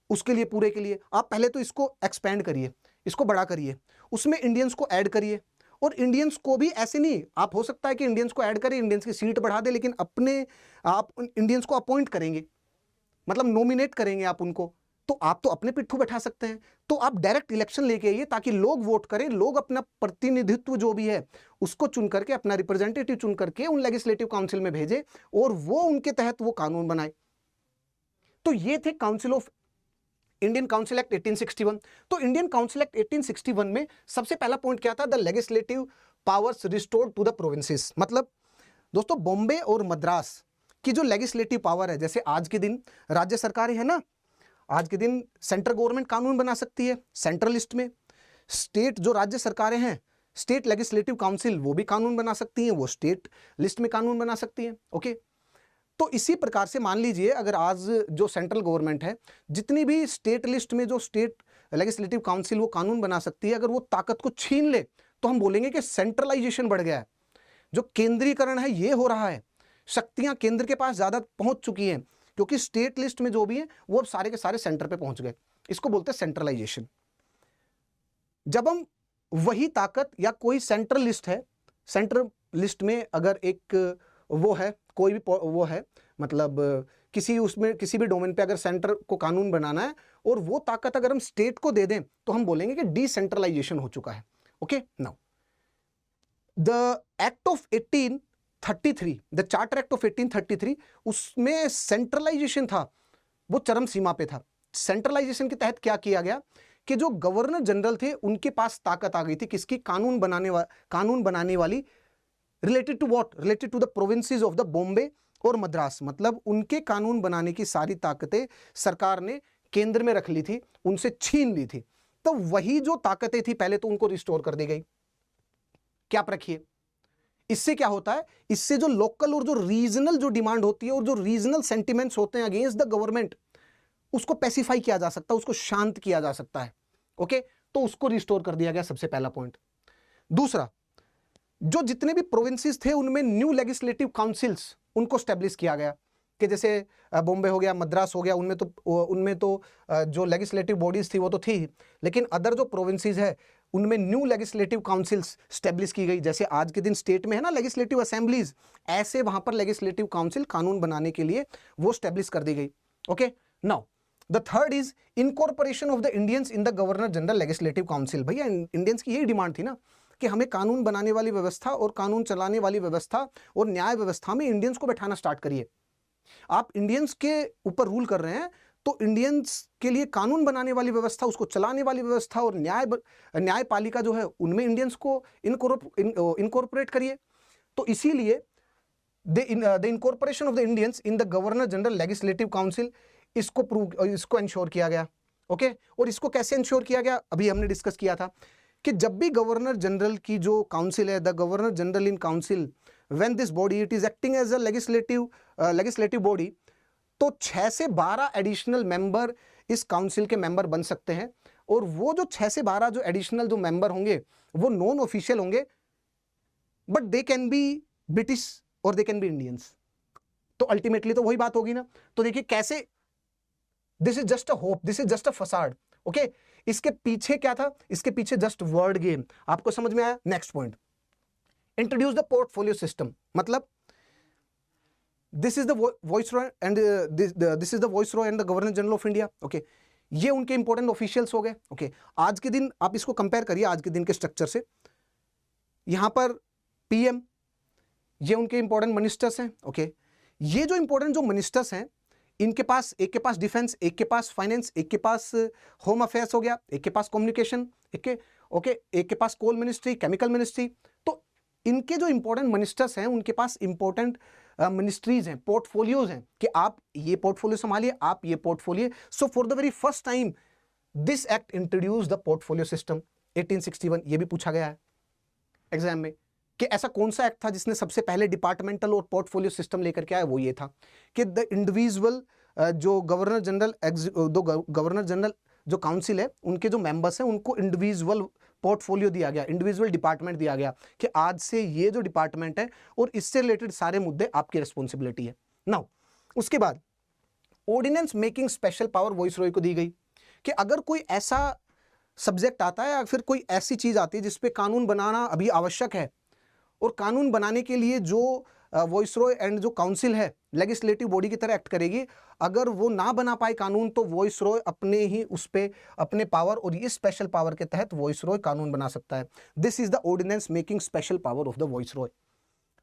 उसके लिए पूरे के लिए आप पहले तो इसको एक्सपेंड करिए, इसको बड़ा करिए, उसमें इंडियंस को ऐड करिए। और इंडियंस को भी ऐसे नहीं, आप हो सकता है कि इंडियंस को ऐड करें, इंडियंस की सीट बढ़ा दे, लेकिन आप इंडियंस को अपॉइंट करेंगे, मतलब नॉमिनेट करेंगे आप उनको, तो आप तो अपने पिट्ठू बैठा सकते हैं। तो आप डायरेक्ट इलेक्शन लेके आइए ताकि लोग वोट करें, लोग अपना प्रतिनिधित्व जो भी है उसको चुन करके, अपना रिप्रेजेंटेटिव चुन करके उन लेजिस्लेटिव काउंसिल में भेजे और वो उनके तहत वो कानून बनाए। तो ये थे council of Indian council act 1861। तो इंडियन काउंसिल एक्ट 1861 में सबसे पहला पॉइंट क्या था, the legislative powers restored to the provinces. मतलब दोस्तों बॉम्बे और मद्रास की जो लेजिस्लेटिव पावर है, जैसे आज के दिन राज्य सरकारें हैं ना, आज के दिन सेंट्रल गवर्नमेंट कानून बना सकती है सेंट्रल लिस्ट में, स्टेट जो राज्य सरकारें हैं, स्टेट लेजिस्लेटिव काउंसिल वो भी कानून बना सकती हैं, वो स्टेट लिस्ट में कानून बना सकती हैं। ओके तो इसी प्रकार से मान लीजिए अगर आज जो सेंट्रल गवर्नमेंट है, जितनी भी स्टेट लिस्ट में जो स्टेट लेजिस्लेटिव काउंसिल वो कानून बना सकती है, अगर वो ताकत को छीन ले तो हम बोलेंगे कि सेंट्रलाइजेशन बढ़ गया है, जो केंद्रीकरण है ये हो रहा है, शक्तियां केंद्र के पास ज़्यादा पहुंच चुकी हैं, क्योंकि स्टेट लिस्ट में जो भी है वो अब सारे के सारे सेंटर पे पहुंच गए। इसको बोलते हैं सेंट्रलाइजेशन। जब हम वही ताकत या कोई सेंट्रल लिस्ट है, सेंट्रल लिस्ट में अगर एक वो है, कोई भी वो है, मतलब किसी उसमें किसी भी डोमेन पे अगर सेंटर को कानून बनाना है और वो ताकत अगर हम स्टेट को दे दें तो हम बोलेंगे कि डिसेंट्रलाइजेशन हो चुका है। Okay now the act of 1833, the charter act of 1833, उसमें सेंट्रलाइजेशन था, वो चरम सीमा पे था। सेंट्रलाइजेशन के तहत क्या किया गया कि जो गवर्नर जनरल थे उनके पास ताकत आ गई थी, किसकी, कानून बनाने वाली, related to what, related to the provinces of the Bombay और मद्रास। मतलब उनके कानून बनाने की सारी ताकतें सरकार ने केंद्र में रख ली थी, उनसे छीन ली थी। तो वही जो ताकतें थी पहले तो उनको रिस्टोर कर दी गई। क्या आप रखिए, इससे क्या होता है, इससे जो लोकल और जो रीजनल जो डिमांड होती है और जो रीजनल सेंटिमेंट्स होते हैं अगेंस्ट द गवर्नमेंट, उसको पैसिफाई किया जा सकता है, उसको शांत किया जा सकता है। ओके, तो उसको रिस्टोर कर दिया गया, सबसे पहला पॉइंट। दूसरा, जो जितने भी प्रोविंसेस थे उनमें न्यू लेजिस्लेटिव काउंसिल्स उनको स्टैब्लिश किया गया, कि जैसे बॉम्बे हो गया, मद्रास हो गया, उनमें तो जो लेजिस्लेटिव बॉडीज थी वो तो थी ही, लेकिन अदर जो प्रोविंसेस है उनमें न्यू लेजिस्लेटिव काउंसिल्स स्टैब्लिश की गई। जैसे आज के दिन स्टेट में है ना लेजिस्लेटिव असेंबलीज, ऐसे वहां पर लेजिस्लेटिव काउंसिल कानून बनाने के लिए वो स्टैब्लिश कर दी गई। Okay, now the third is incorporation of the Indians in the governor general legislative council. भैया इंडियंस की यही डिमांड थी ना कि हमें कानून बनाने वाली व्यवस्था और कानून चलाने वाली व्यवस्था और न्याय व्यवस्था में इंडियंस को बैठाना स्टार्ट करिए। आप इंडियंस के ऊपर रूल कर रहे हैं तो इंडियंस के लिए कानून बनाने वाली व्यवस्था, उसको चलाने वाली व्यवस्था और न्यायपालिका जो है उनमें इंडियंस को इनकॉर्पोरेट करिए। तो इसीलिए the incorporation of the Indians in the governor general legislative council, इसको इंश्योर किया गया। ओके, और इसको कैसे इंश्योर किया गया, अभी हमने डिस्कस किया था कि जब भी गवर्नर जनरल की जो काउंसिल है, the governor general in council, when this body it is acting as a legislative body, तो 6 से 12 एडिशनल मेंबर इस काउंसिल के मेंबर बन सकते हैं। और वो जो 6 से 12 जो एडिशनल जो मेंबर होंगे वो नॉन ऑफिशियल होंगे, but they can be British और दे कैन बी इंडियंस। तो अल्टीमेटली तो वही बात होगी ना। तो देखिए कैसे, this is just a hope, this is just a facade. Okay, इसके पीछे क्या था, इसके पीछे जस्ट वर्ड गेम। आपको समझ में आया? Next point, introduce the portfolio system. मतलब this is the viceroy and this is the viceroy and the governor general of India. Okay, ये उनके इंपॉर्टेंट ऑफिशियल्स हो गए। ओके, आज के दिन आप इसको कंपेयर करिए आज के दिन के स्ट्रक्चर से। यहां पर पीएम, ये उनके इंपॉर्टेंट मिनिस्टर्स हैं। ओके, ये जो इंपॉर्टेंट जो मिनिस्टर्स हैं, इनके पास, एक के पास डिफेंस, एक के पास फाइनेंस, एक के पास होम अफेयर्स हो गया, एक के पास कम्युनिकेशन, एक के पास कोल मिनिस्ट्री, केमिकल मिनिस्ट्री। तो इनके जो इंपॉर्टेंट मिनिस्टर्स हैं उनके पास इंपॉर्टेंट मिनिस्ट्रीज हैं, पोर्टफोलियोज हैं, कि आप ये पोर्टफोलियो संभालिए, आप ये portfolio. So for the very first time this act introduce the portfolio system 1861। ये भी पूछा गया है एग्जाम में कि ऐसा कौन सा एक्ट था जिसने सबसे पहले डिपार्टमेंटल और पोर्टफोलियो सिस्टम लेकर के आया। वो ये था कि द इंडिविजुअल जो गवर्नर जनरल जो काउंसिल है उनके जो मेंबर्स हैं उनको इंडिविजुअल पोर्टफोलियो दिया गया, इंडिविजुअल डिपार्टमेंट दिया गया कि आज से ये जो डिपार्टमेंट है और इससे रिलेटेड सारे मुद्दे आपकी रिस्पॉन्सिबिलिटी है। नाउ उसके बाद ordinance making special power viceroy को दी गई कि अगर कोई ऐसा सब्जेक्ट आता है या फिर कोई ऐसी चीज आती है जिसपे कानून बनाना अभी आवश्यक है, और कानून बनाने के लिए जो वॉइसरॉय एंड जो काउंसिल है लेजिस्लेटिव बॉडी की तरह एक्ट करेगी, अगर वो ना बना पाए कानून तो वॉइसरॉय अपने ही उस पे अपने पावर और इस स्पेशल पावर के तहत वॉइसरॉय कानून बना सकता है। This is the ordinance making special power of the viceroy.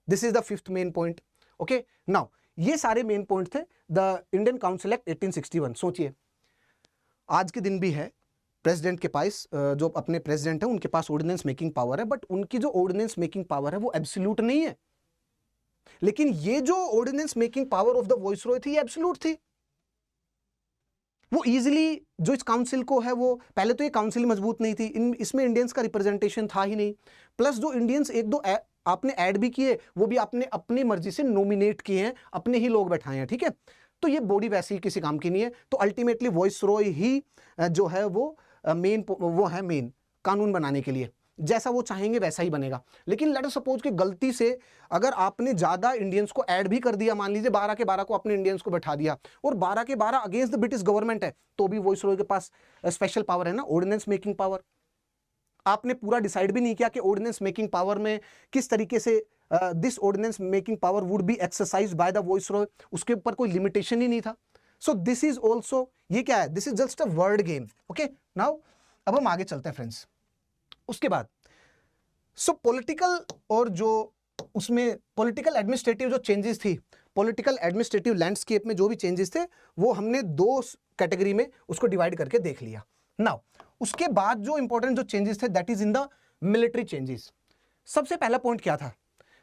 This is the fifth main point. Okay, now ये सारे मेन पॉइंट थे द इंडियन काउंसिल एक्ट 1861। सोचिए आज के दिन भी है, प्रेसिडेंट के पास जो अपने प्रेसिडेंट है उनके पास ऑर्डिनेंस मेकिंग पावर है, बट उनकी जो ऑर्डिनेंस मेकिंग पावर है वो एब्सोल्यूट नहीं है। लेकिन ये जो ordinance making power of the viceroy थी ये एब्सोल्यूट थी। वो इजीली जो इस काउंसिल को है, वो पहले तो ये काउंसिल मजबूत नहीं थी, इसमें इंडियंस का रिप्रेजेंटेशन था ही नहीं, प्लस जो इंडियंस एक दो आपने ऐड भी किए वो भी आपने अपनी मर्जी से नॉमिनेट किए हैं, अपने ही लोग बैठाए हैं। ठीक है, तो ये बॉडी वैसे ही किसी काम की नहीं है। तो अल्टीमेटली वॉइसरॉय ही जो है वो मेन कानून बनाने के लिए, जैसा वो चाहेंगे वैसा ही बनेगा। लेकिन लेट अस सपोज कि गलती से अगर आपने ज्यादा इंडियंस को ऐड भी कर दिया, मान लीजिए 12 के 12 को अपने इंडियंस को बैठा दिया और 12 के 12 अगेंस्ट द ब्रिटिश गवर्नमेंट है, तो भी वॉइसरॉय के पास स्पेशल पावर है ना, ऑर्डिनेंस मेकिंग पावर। आपने पूरा डिसाइड भी नहीं किया कि ऑर्डिनेंस मेकिंग पावर में किस तरीके से this ordinance making power would be exercise by the viceroy, उसके ऊपर कोई लिमिटेशन ही नहीं था। सो दिस इज ऑल्सो, ये क्या है, this is just a word game. Okay, now अब हम आगे चलते हैं फ्रेंड्स। उसके बाद सो पॉलिटिकल और जो उसमें पॉलिटिकल एडमिनिस्ट्रेटिव जो चेंजेस थी, पॉलिटिकल एडमिनिस्ट्रेटिव लैंडस्केप में जो भी चेंजेस थे वो हमने दो कैटेगरी में उसको डिवाइड करके देख लिया। नाउ उसके बाद जो इंपॉर्टेंट जो चेंजेस थे that is in the military changes. सबसे पहला पॉइंट क्या था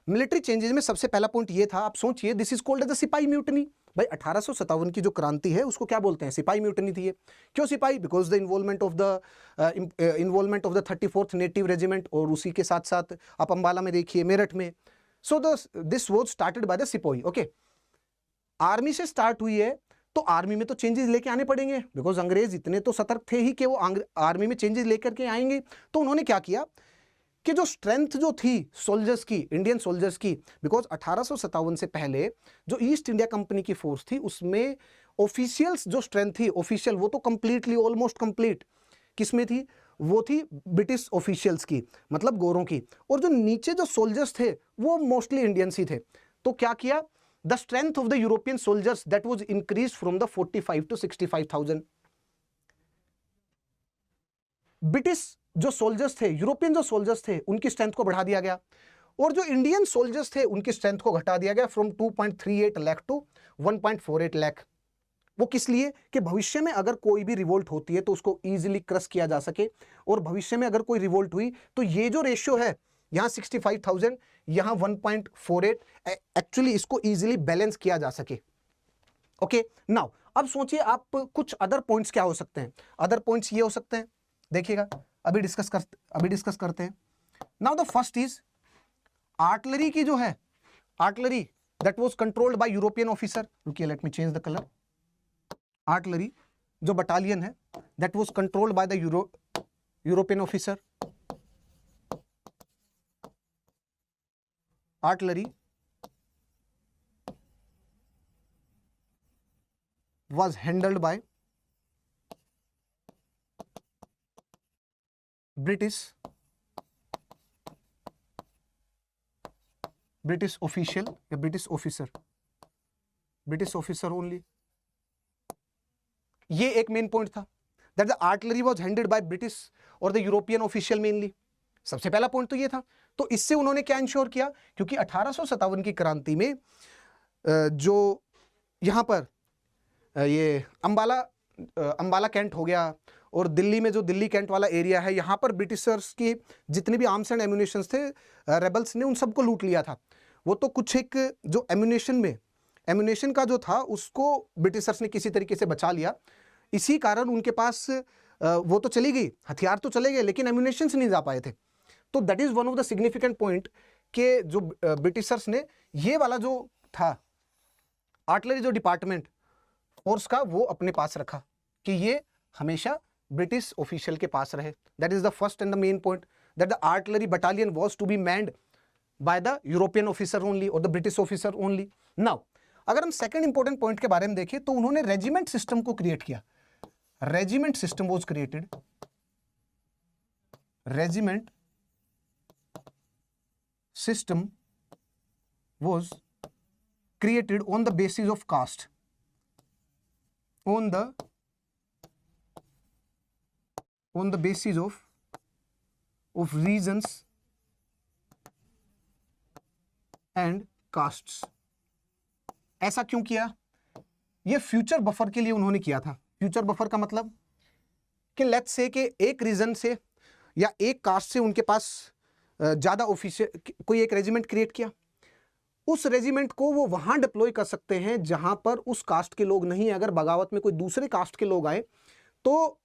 मिलिट्री चेंजेस में? सबसे पहला पॉइंट ये था, आप सोचिए, दिस इज कॉल्ड द सिपाही म्यूटनी। भाई 1857 की जो क्रांति है उसको क्या बोलते हैं? सिपाही म्यूटनी थी। ये क्यों सिपाही? Because the involvement of the 34th native regiment, और उसी के साथ साथ आप अंबाला में देखिए, मेरठ में। So this was started by the सिपाही। ओके, आर्मी से स्टार्ट हुई है तो आर्मी में तो चेंजेस लेके आने पड़ेंगे, बिकॉज अंग्रेज इतने तो सतर्क थे ही कि वो आर्मी में चेंजेस लेकर के आएंगे। तो उन्होंने क्या किया कि जो स्ट्रेंथ जो थी सोल्जर्स की, इंडियन सोल्जर्स की, बिकॉज 1857 से पहले जो ईस्ट इंडिया कंपनी की फोर्स थी उसमें ऑफिशियल्स जो स्ट्रेंथ थी ऑफिशियल, वो तो कंप्लीटली ऑलमोस्ट कंप्लीट किसमें थी, वो थी ब्रिटिश ऑफिशियल्स की, मतलब गोरों की, और जो नीचे जो सोल्जर्स थे वो मोस्टली इंडियंस ही थे। तो क्या किया, the strength of the European soldiers that was increase from the 45 to 65,000। British जो सोल्जर्स थे, यूरोपियन जो सोल्जर्स थे, उनकी स्ट्रेंथ को बढ़ा दिया गया, और जो इंडियन सोल्जर्स थे उनकी स्ट्रेंथ को घटा दिया गया फ्रॉम 2.38 लाख टू 1.48 लाख। वो किस लिए कि भविष्य में अगर कोई भी रिवोल्ट होती है तो उसको इजीली क्रश किया जा सके, और भविष्य में अगर कोई रिवोल्ट हुई तो ये जो रेशियो है यहाँ 65,000 यहाँ 1.48, एक्चुअली इसको इजीली बैलेंस किया जा सके। ओके, नाउ अब सोचिए आप कुछ अदर पॉइंट्स क्या हो सकते हैं। अदर पॉइंट्स ये हो सकते हैं, देखिएगा अभी डिस्कस करते हैं। Now the first is artillery की जो है, artillery that was controlled by European officer. रुकिए, let me change the colour. Artillery जो बटालियन है that was controlled by the European officer. Artillery was handled by British official या British officer only। ये एक main point था, that the artillery was handled by British और the European official mainly। सबसे पहला point तो ये था। तो इससे उन्होंने क्या इंश्योर किया, क्योंकि 1857 की क्रांति में जो यहां पर ये अंबाला कैंट हो गया, और दिल्ली में जो दिल्ली कैंट वाला एरिया है, यहाँ पर ब्रिटिशर्स की जितने भी आर्म्स एंड एम्यूनेशंस थे रेबल्स ने उन सबको लूट लिया था। वो तो कुछ एक जो एम्यूनेशन का जो था उसको ब्रिटिशर्स ने किसी तरीके से बचा लिया। इसी कारण उनके पास वो तो चली गई, हथियार तो चले गए, लेकिन एम्यूनेशंस नहीं जा पाए थे। तो that is one of the significant point के जो ब्रिटिशर्स ने ये वाला जो था आर्टिलरी जो डिपार्टमेंट फोर्स का वो अपने पास रखा कि ये हमेशा ब्रिटिश ऑफिशियल के पास रहे। That is the first and the main point, that the artillery battalion was to be manned by the European officer only और the British officer only. Now अगर हम सेकंड इंपॉर्टेंट पॉइंट के बारे में देखें तो उन्होंने रेजिमेंट सिस्टम को क्रिएट किया। Regiment system was created, regiment system was created on the basis of caste, on the basis of regions and castes। ऐसा क्यों किया, ये फ्यूचर बफर के लिए उन्होंने किया था। फ्यूचर बफर का मतलब कि लेट्स से कि एक रीजन से या एक कास्ट से उनके पास ज्यादा ऑफिसर, कोई एक रेजिमेंट क्रिएट किया, उस रेजिमेंट को वो वहां डिप्लॉय कर सकते हैं जहां पर उस कास्ट के लोग नहीं है। अगर बगावत में कोई दूसरे कास्ट के लोग आए तो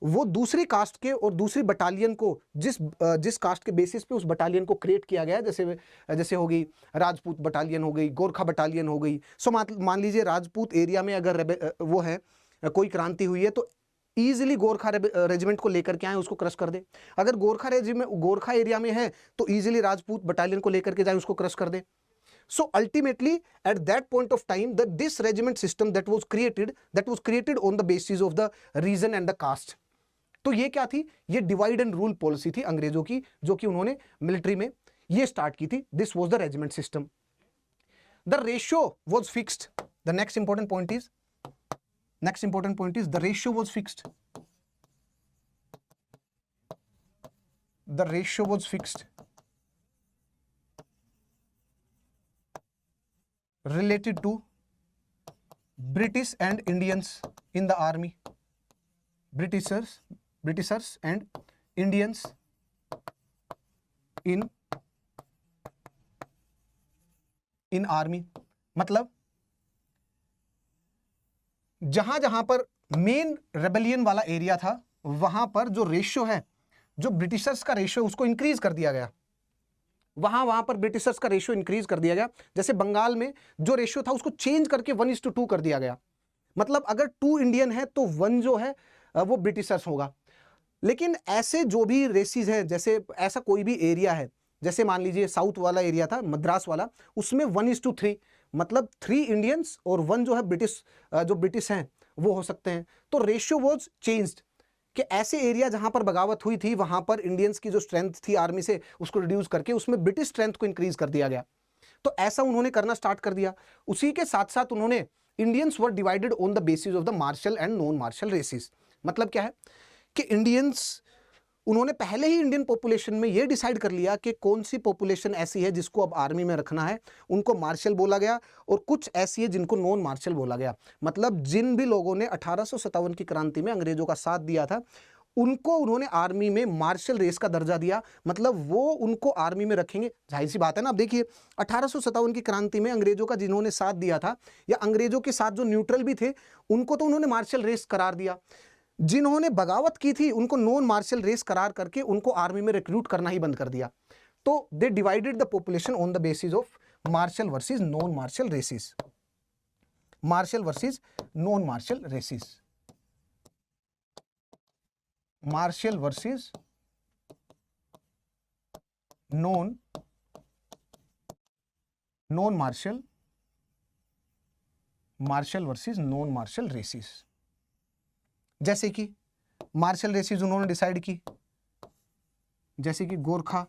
वो दूसरी कास्ट के और दूसरी बटालियन को जिस कास्ट के बेसिस पे उस बटालियन को क्रिएट किया गया, जैसे हो गई राजपूत बटालियन हो गई, गोरखा बटालियन हो गई। सो मान लीजिए राजपूत एरिया में अगर वो है कोई क्रांति हुई है तो ईजिली गोरखा रेजिमेंट को लेकर के आए, उसको क्रश कर दे। अगर गोरखा एरिया में है तो ईजिली राजपूत बटालियन को लेकर के जाए, उसको क्रश कर दे। So ultimately, at that point of time, this regiment system that was created on the basis of the region and the caste। तो ये क्या थी, ये डिवाइड एंड रूल पॉलिसी थी अंग्रेजों की, जो कि उन्होंने मिलिट्री में ये स्टार्ट की थी। This was the regiment system. The ratio was fixed. The next important point is the ratio was fixed. The ratio was fixed related to British and Indians in the army। Britishers and Indians in army। मतलब जहां जहां पर main rebellion वाला area था वहां पर जो ratio है, जो ब्रिटिशर्स का रेशियो उसको इंक्रीज कर दिया गया। वहां पर ब्रिटिशर्स का रेशियो इंक्रीज कर दिया गया। जैसे बंगाल में जो रेशियो था उसको चेंज करके 1:2 कर दिया गया। मतलब अगर 2 इंडियन है तो 1 जो है वो ब्रिटिशर्स होगा। लेकिन ऐसे जो भी रेसिस हैं, जैसे ऐसा कोई भी एरिया है, जैसे मान लीजिए साउथ वाला एरिया था, मद्रास वाला, उसमें 1:3, मतलब 3 इंडियंस और 1 जो है ब्रिटिश, जो ब्रिटिश हैं वो हो सकते हैं। तो रेशियो वॉज चेंज्ड कि ऐसे एरिया जहां पर बगावत हुई थी वहां पर इंडियंस की जो स्ट्रेंथ थी आर्मी से उसको रिड्यूस करके उसमें ब्रिटिश स्ट्रेंथ को इंक्रीज कर दिया गया। तो ऐसा उन्होंने करना स्टार्ट कर दिया। उसी के साथ साथ उन्होंने Indians were divided on the basis of the martial and non martial races. मतलब क्या है कि इंडियंस, उन्होंने पहले ही इंडियन पॉपुलेशन में ये डिसाइड कर लिया कि कौन सी पॉपुलेशन ऐसी है जिसको अब आर्मी में रखना है, उनको मार्शल बोला गया, और कुछ ऐसी है जिनको नॉन मार्शल बोला गया। मतलब जिन भी लोगों ने 1857 की क्रांति में अंग्रेजों का साथ दिया था उनको उन्होंने आर्मी में मार्शल रेस का दर्जा दिया, मतलब वो उनको आर्मी में रखेंगे। जाहिर सी बात है ना। अब देखिए 1857 की क्रांति में अंग्रेजों का जिन्होंने साथ दिया था या अंग्रेजों के साथ जो न्यूट्रल भी थे उनको तो उन्होंने मार्शल रेस करार दिया, जिन्होंने बगावत की थी उनको नॉन मार्शल रेस करार करके उनको आर्मी में रिक्रूट करना ही बंद कर दिया। तो they divided the population on the basis of martial versus non martial races, martial versus non martial races, martial versus non martial, martial versus non martial races. जैसे कि मार्शल रेसिस उन्होंने decide की, जैसे कि गोरखा,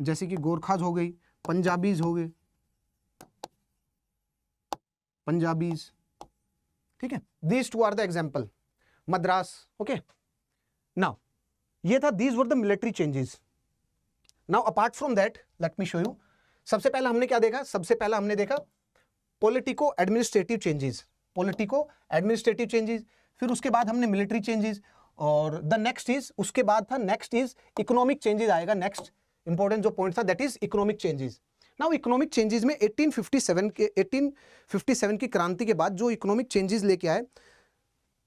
जैसे कि गोरखाज हो गई, पंजाबीज हो गए, पंजाबीज, ठीक है। These two are the example, Madras, okay. Now ये था, these were the military changes. Now apart from that let me show you, सबसे पहला हमने क्या देखा, सबसे पहला हमने देखा politico administrative changes, politico administrative changes, फिर उसके बाद हमने मिलिट्री चेंजेस, और द नेक्स्ट इज, उसके बाद था नेक्स्ट इज इकोनॉमिक चेंजेस आएगा। नेक्स्ट इंपॉर्टेंट जो पॉइंट था that is economic changes. Now economic changes में 1857 की क्रांति के बाद जो इकोनॉमिक चेंजेस लेके आए,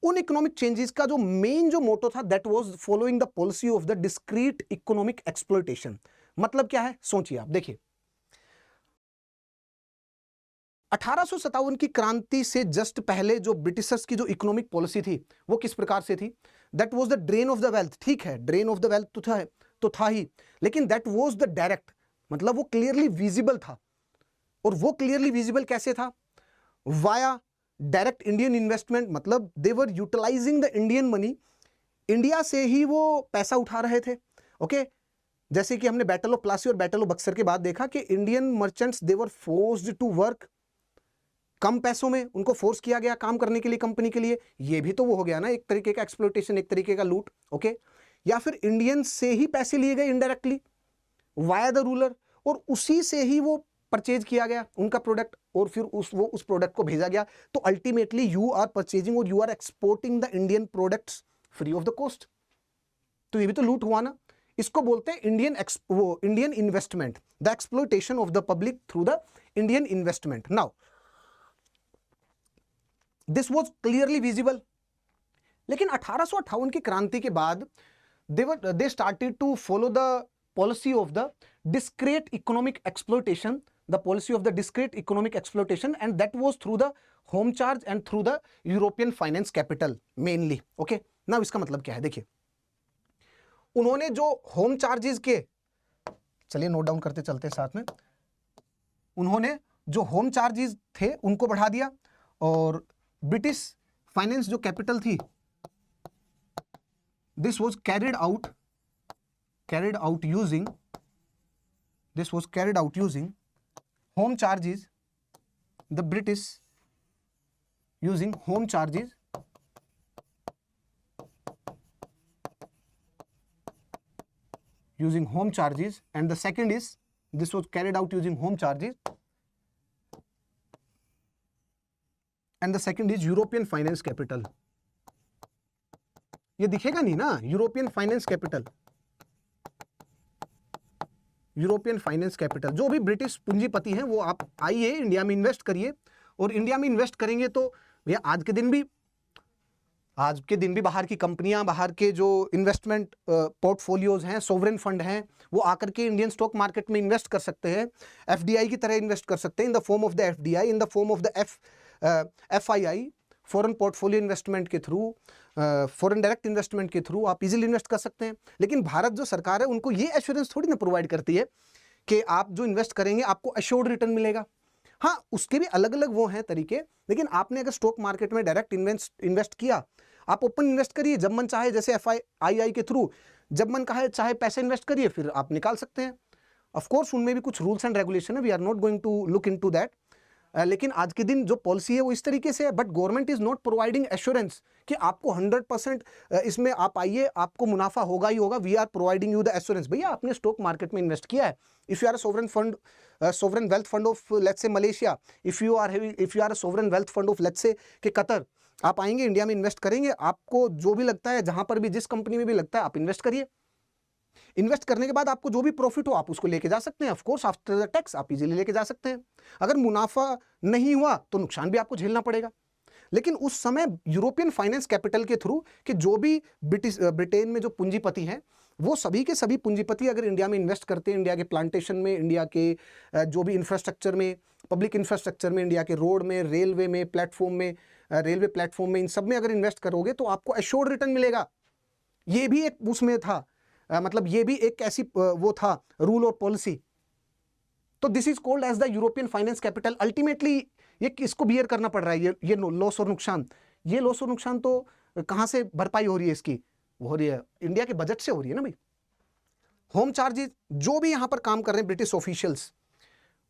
उन इकोनॉमिक चेंजेस का जो मेन जो मोटो था that was following the policy of the discrete economic exploitation. मतलब क्या है, सोचिए आप, देखिए 1857 की क्रांति से जस्ट पहले जो ब्रिटिशर्स की जो इकोनॉमिक पॉलिसी थी वो किस प्रकार से थी, that was the drain of the wealth. ठीक है, ड्रेन ऑफ द वेल्थ तो था ही, लेकिन दैट वाज द डायरेक्ट, मतलब वो क्लियरली विजिबल था। और वो क्लियरली विजिबल कैसे था, वाया डायरेक्ट इंडियन इन्वेस्टमेंट, मतलब they were utilising the Indian money, India से ही वो पैसा उठा रहे थे। ओके, जैसे कि हमने बैटल ऑफ प्लासी और बैटल ऑफ बक्सर के बाद देखा कि Indian merchants they were forced to work, कम पैसों में उनको फोर्स किया गया काम करने के लिए कंपनी के लिए। ये भी तो वो हो गया ना, एक तरीके का एक्सप्लॉयटेशन, एक तरीके का लूट। ओके, या फिर इंडियन से ही पैसे लिए गए इनडायरेक्टली वाया द रूलर, और उसी से ही वो परचेज किया गया उनका प्रोडक्ट, और फिर उस प्रोडक्ट को भेजा गया। तो अल्टीमेटली यू आर परचेजिंग और you are exporting the Indian products free of the cost. तो ये भी तो लूट हुआ ना। इसको बोलते हैं Indian investment, the exploitation of the public through the Indian investment. Now this was clearly visible. लेकिन 1858 की क्रांति के बाद they started to follow the policy of the discrete economic exploitation, the policy of the discrete economic exploitation, and that was through the home charge and through the European finance capital mainly. Okay, now इसका मतलब क्या है, देखिए उन्होंने जो home charges के, चलिए note down करते चलते साथ में, उन्होंने जो होम चार्जेस थे उनको बढ़ा दिया, और ब्रिटिश फाइनेंस जो कैपिटल थी, this was carried out using home charges, the British using home charges, and the second is, this was carried out using home charges, and the second is European finance capital. ये दिखेगा नहीं ना, European finance capital, European finance capital, जो भी British पूंजीपति हैं वो आप आइए इंडिया में इन्वेस्ट करिए, और इंडिया में इन्वेस्ट करेंगे तो भैया आज के दिन भी आज के दिन भी बाहर की कंपनियां, बाहर के जो इन्वेस्टमेंट पोर्टफोलियोज हैं, सोवरेन फंड हैं, वो आकर के इंडियन स्टॉक मार्केट में इन्वेस्ट कर सकते हैं, एफडीआई की तरह इन्वेस्ट कर सकते हैं, in the form of the FDI, in the form of the FII, foreign portfolio investment के थ्रू, फॉरेन डायरेक्ट इन्वेस्टमेंट के थ्रू आप इजीली इन्वेस्ट कर सकते हैं। लेकिन भारत जो सरकार है उनको ये एश्योरेंस थोड़ी ना प्रोवाइड करती है कि आप जो इन्वेस्ट करेंगे आपको अश्योर्ड रिटर्न मिलेगा। हाँ, उसके भी अलग अलग वो हैं तरीके, लेकिन आपने अगर स्टॉक मार्केट में डायरेक्ट इन्वेस्ट किया, आप ओपन इन्वेस्ट करिए जब मन चाहे, जैसे एफआईआई के थ्रू जब मन चाहे पैसे इन्वेस्ट करिए, फिर आप निकाल सकते हैं। ऑफ कोर्स उनमें भी कुछ रूल्स एंड रेगुलेशन है, we are not going to look into that, लेकिन आज के दिन जो पॉलिसी है वो इस तरीके से है। But government is not providing assurance कि आपको 100% इसमें आप आइए आपको मुनाफा होगा ही होगा। We are providing you the assurance. भैया आपने स्टॉक मार्केट में इन्वेस्ट किया है, if you are a sovereign wealth fund of let's say Malaysia, if you are a sovereign wealth fund of let's say कि कतर, आप आएंगे India में invest करेंगे, आपको जो भी लगता है, जहां पर भी जिस कंपनी में भी लगता है आप इन्वेस्ट करिए। इन्वेस्ट करने के बाद आपको जो भी प्रॉफिट हो आप उसको लेके जा सकते हैं, of course after the tax आप इजीली लेके जा सकते हैं। अगर मुनाफा नहीं हुआ तो नुकसान भी आपको झेलना पड़ेगा। लेकिन उस समय यूरोपियन फाइनेंस कैपिटल के थ्रू कि जो भी ब्रिटेन में जो पूंजीपति हैं वो सभी के सभी पूंजीपति अगर इंडिया में इन्वेस्ट करते हैं, इंडिया के प्लांटेशन में, इंडिया के जो भी इंफ्रास्ट्रक्चर में, पब्लिक इंफ्रास्ट्रक्चर में, इंडिया के रोड में, रेलवे में, प्लेटफॉर्म में, रेलवे प्लेटफॉर्म में, इन सब में अगर इन्वेस्ट करोगे तो आपको एश्योर्ड रिटर्न मिलेगा। ये भी एक उसमें था, मतलब ये भी एक ऐसी वो था रूल और पॉलिसी। तो this is called as the European finance capital. Ultimately ये किसको बियर करना पड़ रहा है, ये लॉस और नुकसान। ये लॉस और नुकसान तो कहां से भरपाई हो रही है इसकी? वो हो रही है इंडिया के बजट से हो रही है ना भाई। होम चार्जेस, जो भी यहां पर काम कर रहे हैं ब्रिटिश ऑफिशियल्स,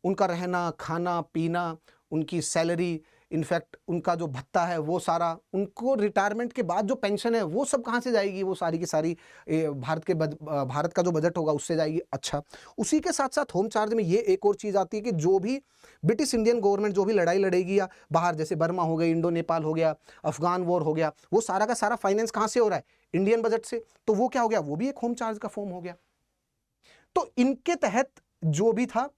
उनका रहना, खाना पीना, उनकी सैलरी, इनफैक्ट उनका जो भत्ता है वो सारा, उनको रिटायरमेंट के बाद जो पेंशन है वो सब कहाँ से जाएगी? वो सारी की सारी भारत का जो बजट होगा उससे जाएगी। अच्छा, उसी के साथ साथ होम चार्ज में ये एक और चीज़ आती है कि जो भी ब्रिटिश इंडियन गवर्नमेंट जो भी लड़ाई लड़ेगी या बाहर, जैसे बर्मा हो गई, इंडो नेपाल हो गया, अफगान वॉर हो गया, वो सारा का सारा फाइनेंस कहाँ से हो रहा है? इंडियन बजट से। तो वो क्या हो गया? वो भी एक होम चार्ज का फॉर्म हो गया। तो इनके तहत जो भी था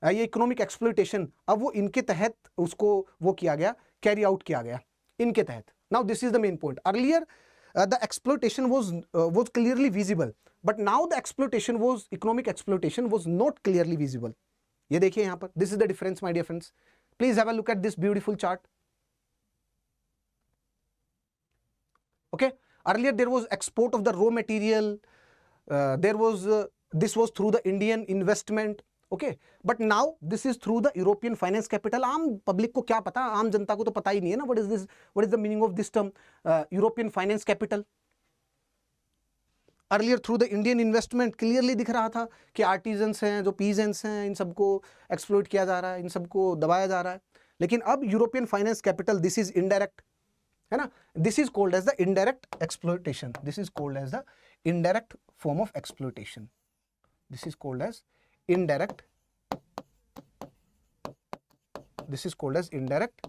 ये इकोनॉमिक एक्सप्लॉयटेशन, अब वो इनके तहत उसको वो किया गया, कैरी आउट किया गया इनके तहत। Now this is the main point. Earlier the exploitation was clearly visible, but now the exploitation was, economic exploitation was not clearly visible. ये देखिए यहां पर, this is the difference my dear friends. Please have a look at this beautiful chart. Okay, earlier there was export of the raw material, this was through the Indian investment, okay, but now this is through the European finance capital. आम public को क्या पता, आम जनता को तो पता ही नहीं है ना, what is the meaning of this term European finance capital. Earlier through the Indian investment clearly दिख रहा था कि आर्टिजन्स हैं, जो पीजेंट्स हैं, इन सबको एक्सप्लॉइट किया जा रहा है, इन सबको दबाया जा रहा है। लेकिन अब European finance capital, this is indirect, है ना, this is called as the indirect exploitation, this is called as the indirect form of exploitation. This is called as indirect. This is called as indirect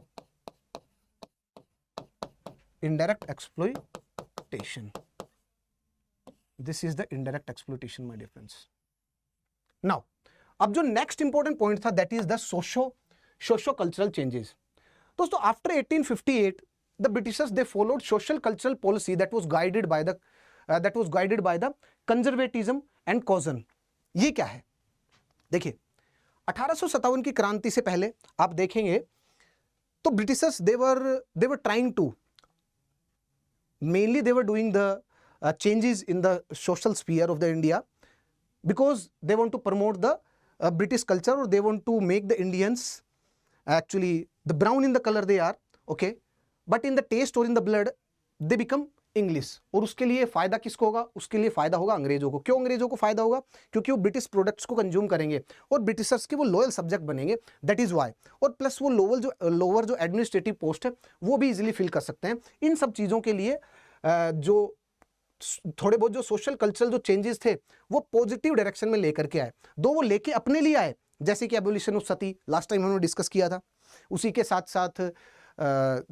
exploitation. This is the indirect exploitation, my dear friends. Now, अब जो next important point था, that is the socio-cultural changes. दोस्तों, after 1858, the Britishers they followed social-cultural policy that was guided by the conservatism and caution. ये क्या है? देखिए, 1857 की क्रांति से पहले आप देखेंगे तो Britishers they were trying to, mainly they were doing the changes in the social sphere of the India because they want to promote the British culture, or they want to make the Indians actually the brown in the color they are, okay, but in the taste or in the blood they become English. और उसके लिए फायदा किसको होगा? उसके लिए फायदा होगा अंग्रेजों को। क्यों अंग्रेजों को फायदा होगा? क्योंकि वो ब्रिटिश प्रोडक्ट्स को कंज्यूम करेंगे और ब्रिटिशर्स के वो लॉयल सब्जेक्ट बनेंगे, दैट इज वाई। और प्लस वो लोअर जो एडमिनिस्ट्रेटिव पोस्ट है वो भी इजीली फिल कर सकते हैं। इन सब चीज़ों के लिए जो थोड़े बहुत जो सोशल कल्चरल जो चेंजेस थे वो पॉजिटिव डायरेक्शन में लेकर के आए। दो वो लेके अपने लिए आए, जैसे कि abolition of Sati, last time हमने डिस्कस किया था। उसी के साथ साथ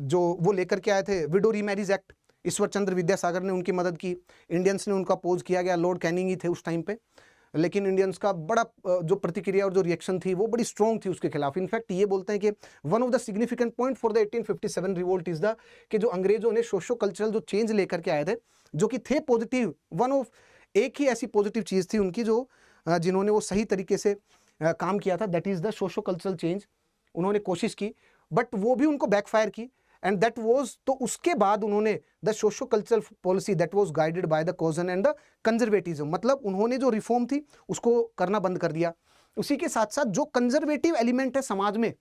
जो वो लेकर के आए थे window remarriage act, Ishwar Chandra Vidyasagar ने उनकी मदद की, इंडियंस ने उनका अपोज किया गया, लॉर्ड कैनिंग ही थे उस टाइम पे। लेकिन इंडियंस का बड़ा जो प्रतिक्रिया और जो रिएक्शन थी वो बड़ी स्ट्रॉन्ग थी उसके खिलाफ। इनफैक्ट ये बोलते हैं कि one of the significant point for the 1857 revolt is the कि जो अंग्रेजों ने सोशो कल्चरल जो चेंज लेकर के आए थे जो कि थे पॉजिटिव, वन ऑफ एक ही ऐसी पॉजिटिव चीज़ थी उनकी जो जिन्होंने वो सही तरीके से काम किया था, that is the socio cultural change. उन्होंने कोशिश की बट वो भी उनको बैकफायर की, एंड दैट वाज, तो उसके बाद उन्होंने the socio cultural policy that was guided by the caution and the conservatism, मतलब उन्होंने जो रिफॉर्म थी उसको करना बंद कर दिया। उसी के साथ साथ जो कंजर्वेटिव एलिमेंट है समाज में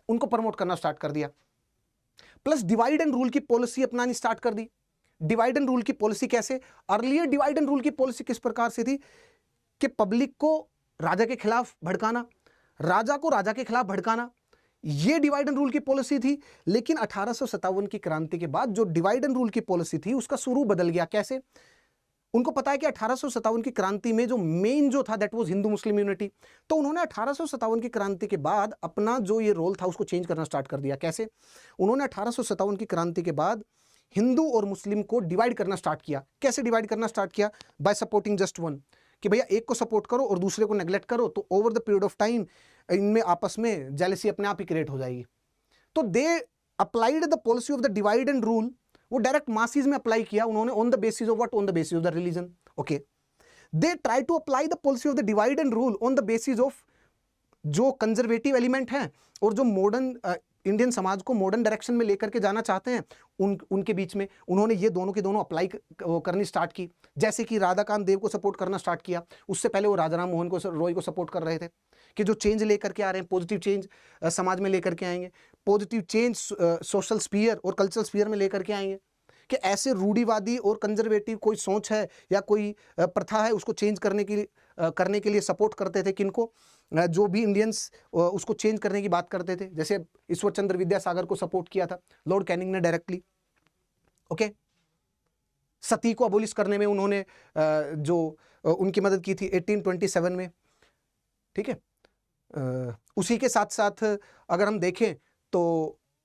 उनको प्रमोट करना स्टार्ट कर दिया, प्लस डिवाइड एंड रूल की पॉलिसी अपनानी स्टार्ट कर दी। डिवाइड एंड रूल की पॉलिसी कैसे? अर्लियर डिवाइड एंड रूल की पॉलिसी किस प्रकार से थी कि पब्लिक को राजा के खिलाफ भड़काना, राजा को राजा के खिलाफ भड़काना, ये डिवाइड एंड रूल की पॉलिसी थी। लेकिन 1857 की क्रांति के बाद जो डिवाइड एंड रूल की पॉलिसी थी उसका स्वरूप बदल गया। कैसे? उनको पता है कि 1857 की क्रांति में जो मेन जो था that was Hindu Muslim unity, तो उन्होंने 1857 की क्रांति के बाद अपना जो ये रोल था उसको चेंज करना स्टार्ट कर दिया। कैसे? उन्होंने 1857 की क्रांति के बाद हिंदू और मुस्लिम को डिवाइड करना स्टार्ट किया। कैसे डिवाइड करना स्टार्ट किया? बाय सपोर्टिंग जस्ट वन, कि भैया एक को सपोर्ट करो और दूसरे को नेग्लेक्ट करो, तो over the period of time इनमें आपस में जेलसी अपने आप ही क्रिएट हो जाएगी। तो they applied the policy of the divide and rule, वो डायरेक्ट मासीज में अप्लाई किया उन्होंने, on the basis of what? On the basis of the religion. Okay, they try to apply the policy of the divide and rule on the basis of जो conservative element हैं और जो modern Indian समाज को modern direction में लेकर के जाना चाहते हैं, उनके बीच में उन्होंने ये दोनों के दोनों अप्लाई करनी स्टार्ट की। जैसे कि राधाकांत देव को सपोर्ट करना स्टार्ट किया, उससे पहले वो राजा राम मोहन को रॉय को सपोर्ट कर रहे थे कि जो चेंज लेकर के आ रहे हैं, पॉजिटिव चेंज समाज में लेकर के आएंगे, पॉजिटिव चेंज सोशल स्फीयर और कल्चरल स्फीयर में लेकर के आएंगे, कि ऐसे रूढ़िवादी और कंजर्वेटिव कोई सोच है या कोई प्रथा है उसको चेंज करने के लिए सपोर्ट करते थे। किनको? जो भी इंडियंस उसको चेंज करने की बात करते थे, जैसे ईश्वर चंद्र विद्यासागर को सपोर्ट किया था लॉर्ड कैनिंग ने डायरेक्टली। ओके, सती को अबोलिश करने में उन्होंने जो उनकी मदद की थी 1827 में। ठीक है, उसी के साथ साथ अगर हम देखें तो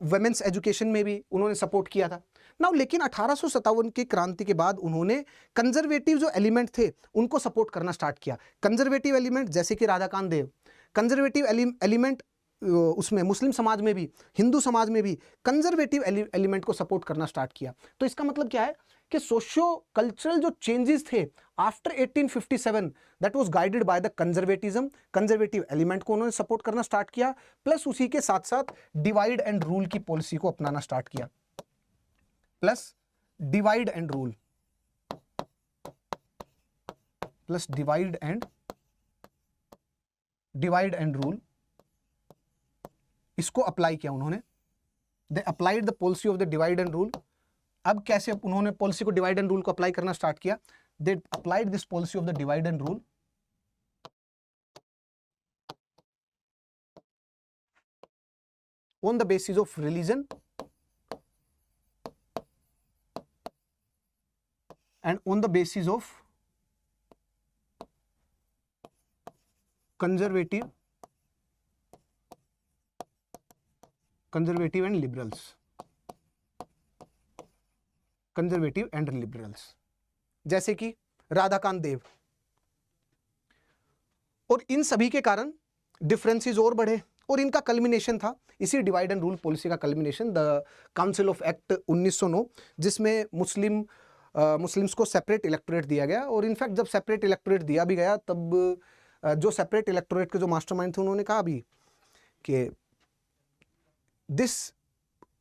वुमेन्स एजुकेशन में भी उन्होंने सपोर्ट किया था ना। लेकिन 1857 की क्रांति के बाद उन्होंने कंजर्वेटिव जो एलिमेंट थे उनको सपोर्ट करना स्टार्ट किया। कंजर्वेटिव एलिमेंट जैसे कि राधाकांत देव, कंजर्वेटिव एलिमेंट उसमें मुस्लिम समाज में भी, हिंदू समाज में भी कंजर्वेटिव एलिमेंट को सपोर्ट करना स्टार्ट किया। तो इसका मतलब क्या है कि सोशियो कल्चरल जो चेंजेस थे after 1857 that was guided by the conservatism, conservative element को उन्होंने सपोर्ट करना स्टार्ट किया, प्लस उसी के साथ साथ डिवाइड एंड रूल की पॉलिसी को अपनाना स्टार्ट किया, plus divide and rule, plus divide and rule, इसको अप्लाई किया उन्होंने। They applied the policy of the divide and rule. अब कैसे उन्होंने पॉलिसी को डिवाइड एंड रूल को अप्लाई करना स्टार्ट किया? They applied this policy of the divide and rule on the basis of religion and on the basis of conservative and liberals, conservative and liberals, जैसे कि राधाकांत देव। और इन सभी के कारण डिफरेंसेस और बढ़े और इनका कल्मिनेशन था इसी डिवाइड एंड रूल पॉलिसी का culmination the council of act 1909, जिसमें मुस्लिम्स को सेपरेट इलेक्टोरेट दिया गया। और इनफैक्ट जब सेपरेट इलेक्टोरेट दिया भी गया तब जो सेपरेट इलेक्टोरेट के जो मास्टरमाइंड थे उन्होंने कहा भी कि this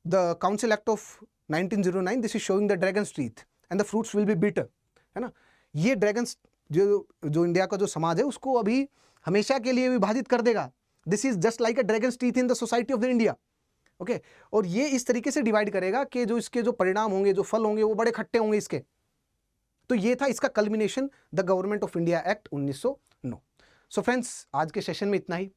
the council act of 1909 this is showing the dragons teeth and the fruits will be bitter, है ना। ये ड्रैगन्स जो इंडिया का जो समाज है उसको अभी हमेशा के लिए विभाजित कर देगा। This is just like a dragons teeth in the society of the India. Okay, और ये इस तरीके से डिवाइड करेगा कि जो इसके जो परिणाम होंगे, जो फल होंगे वो बड़े खट्टे होंगे इसके। तो ये था इसका culmination the government of India act 1909। So friends, आज के सेशन में इतना ही।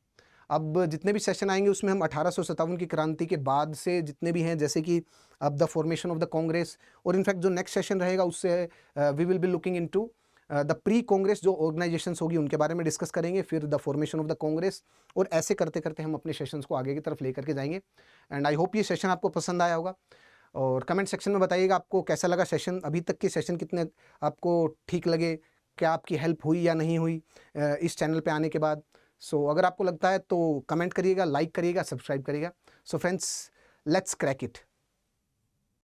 अब जितने भी सेशन आएंगे उसमें हम 1857 की क्रांति के बाद से जितने भी हैं, जैसे कि अब the formation of the Congress, और इनफैक्ट जो नेक्स्ट सेशन रहेगा उससे we will be looking into the pre Congress जो ऑर्गेनाइजेशंस होगी उनके बारे में डिस्कस करेंगे, फिर the formation of the Congress, और ऐसे करते करते हम अपने सेशंस को आगे की तरफ लेकर के जाएंगे। एंड आई होप ये सेशन आपको पसंद आया होगा, और कमेंट सेक्शन में बताइएगा आपको कैसा लगा सेशन, अभी तक के सेशन कितने आपको ठीक लगे, क्या आपकी हेल्प हुई या नहीं हुई इस चैनल पे आने के बाद। सो अगर आपको लगता है तो कमेंट करिएगा, लाइक करिएगा, सब्सक्राइब करिएगा। So friends, let's crack it.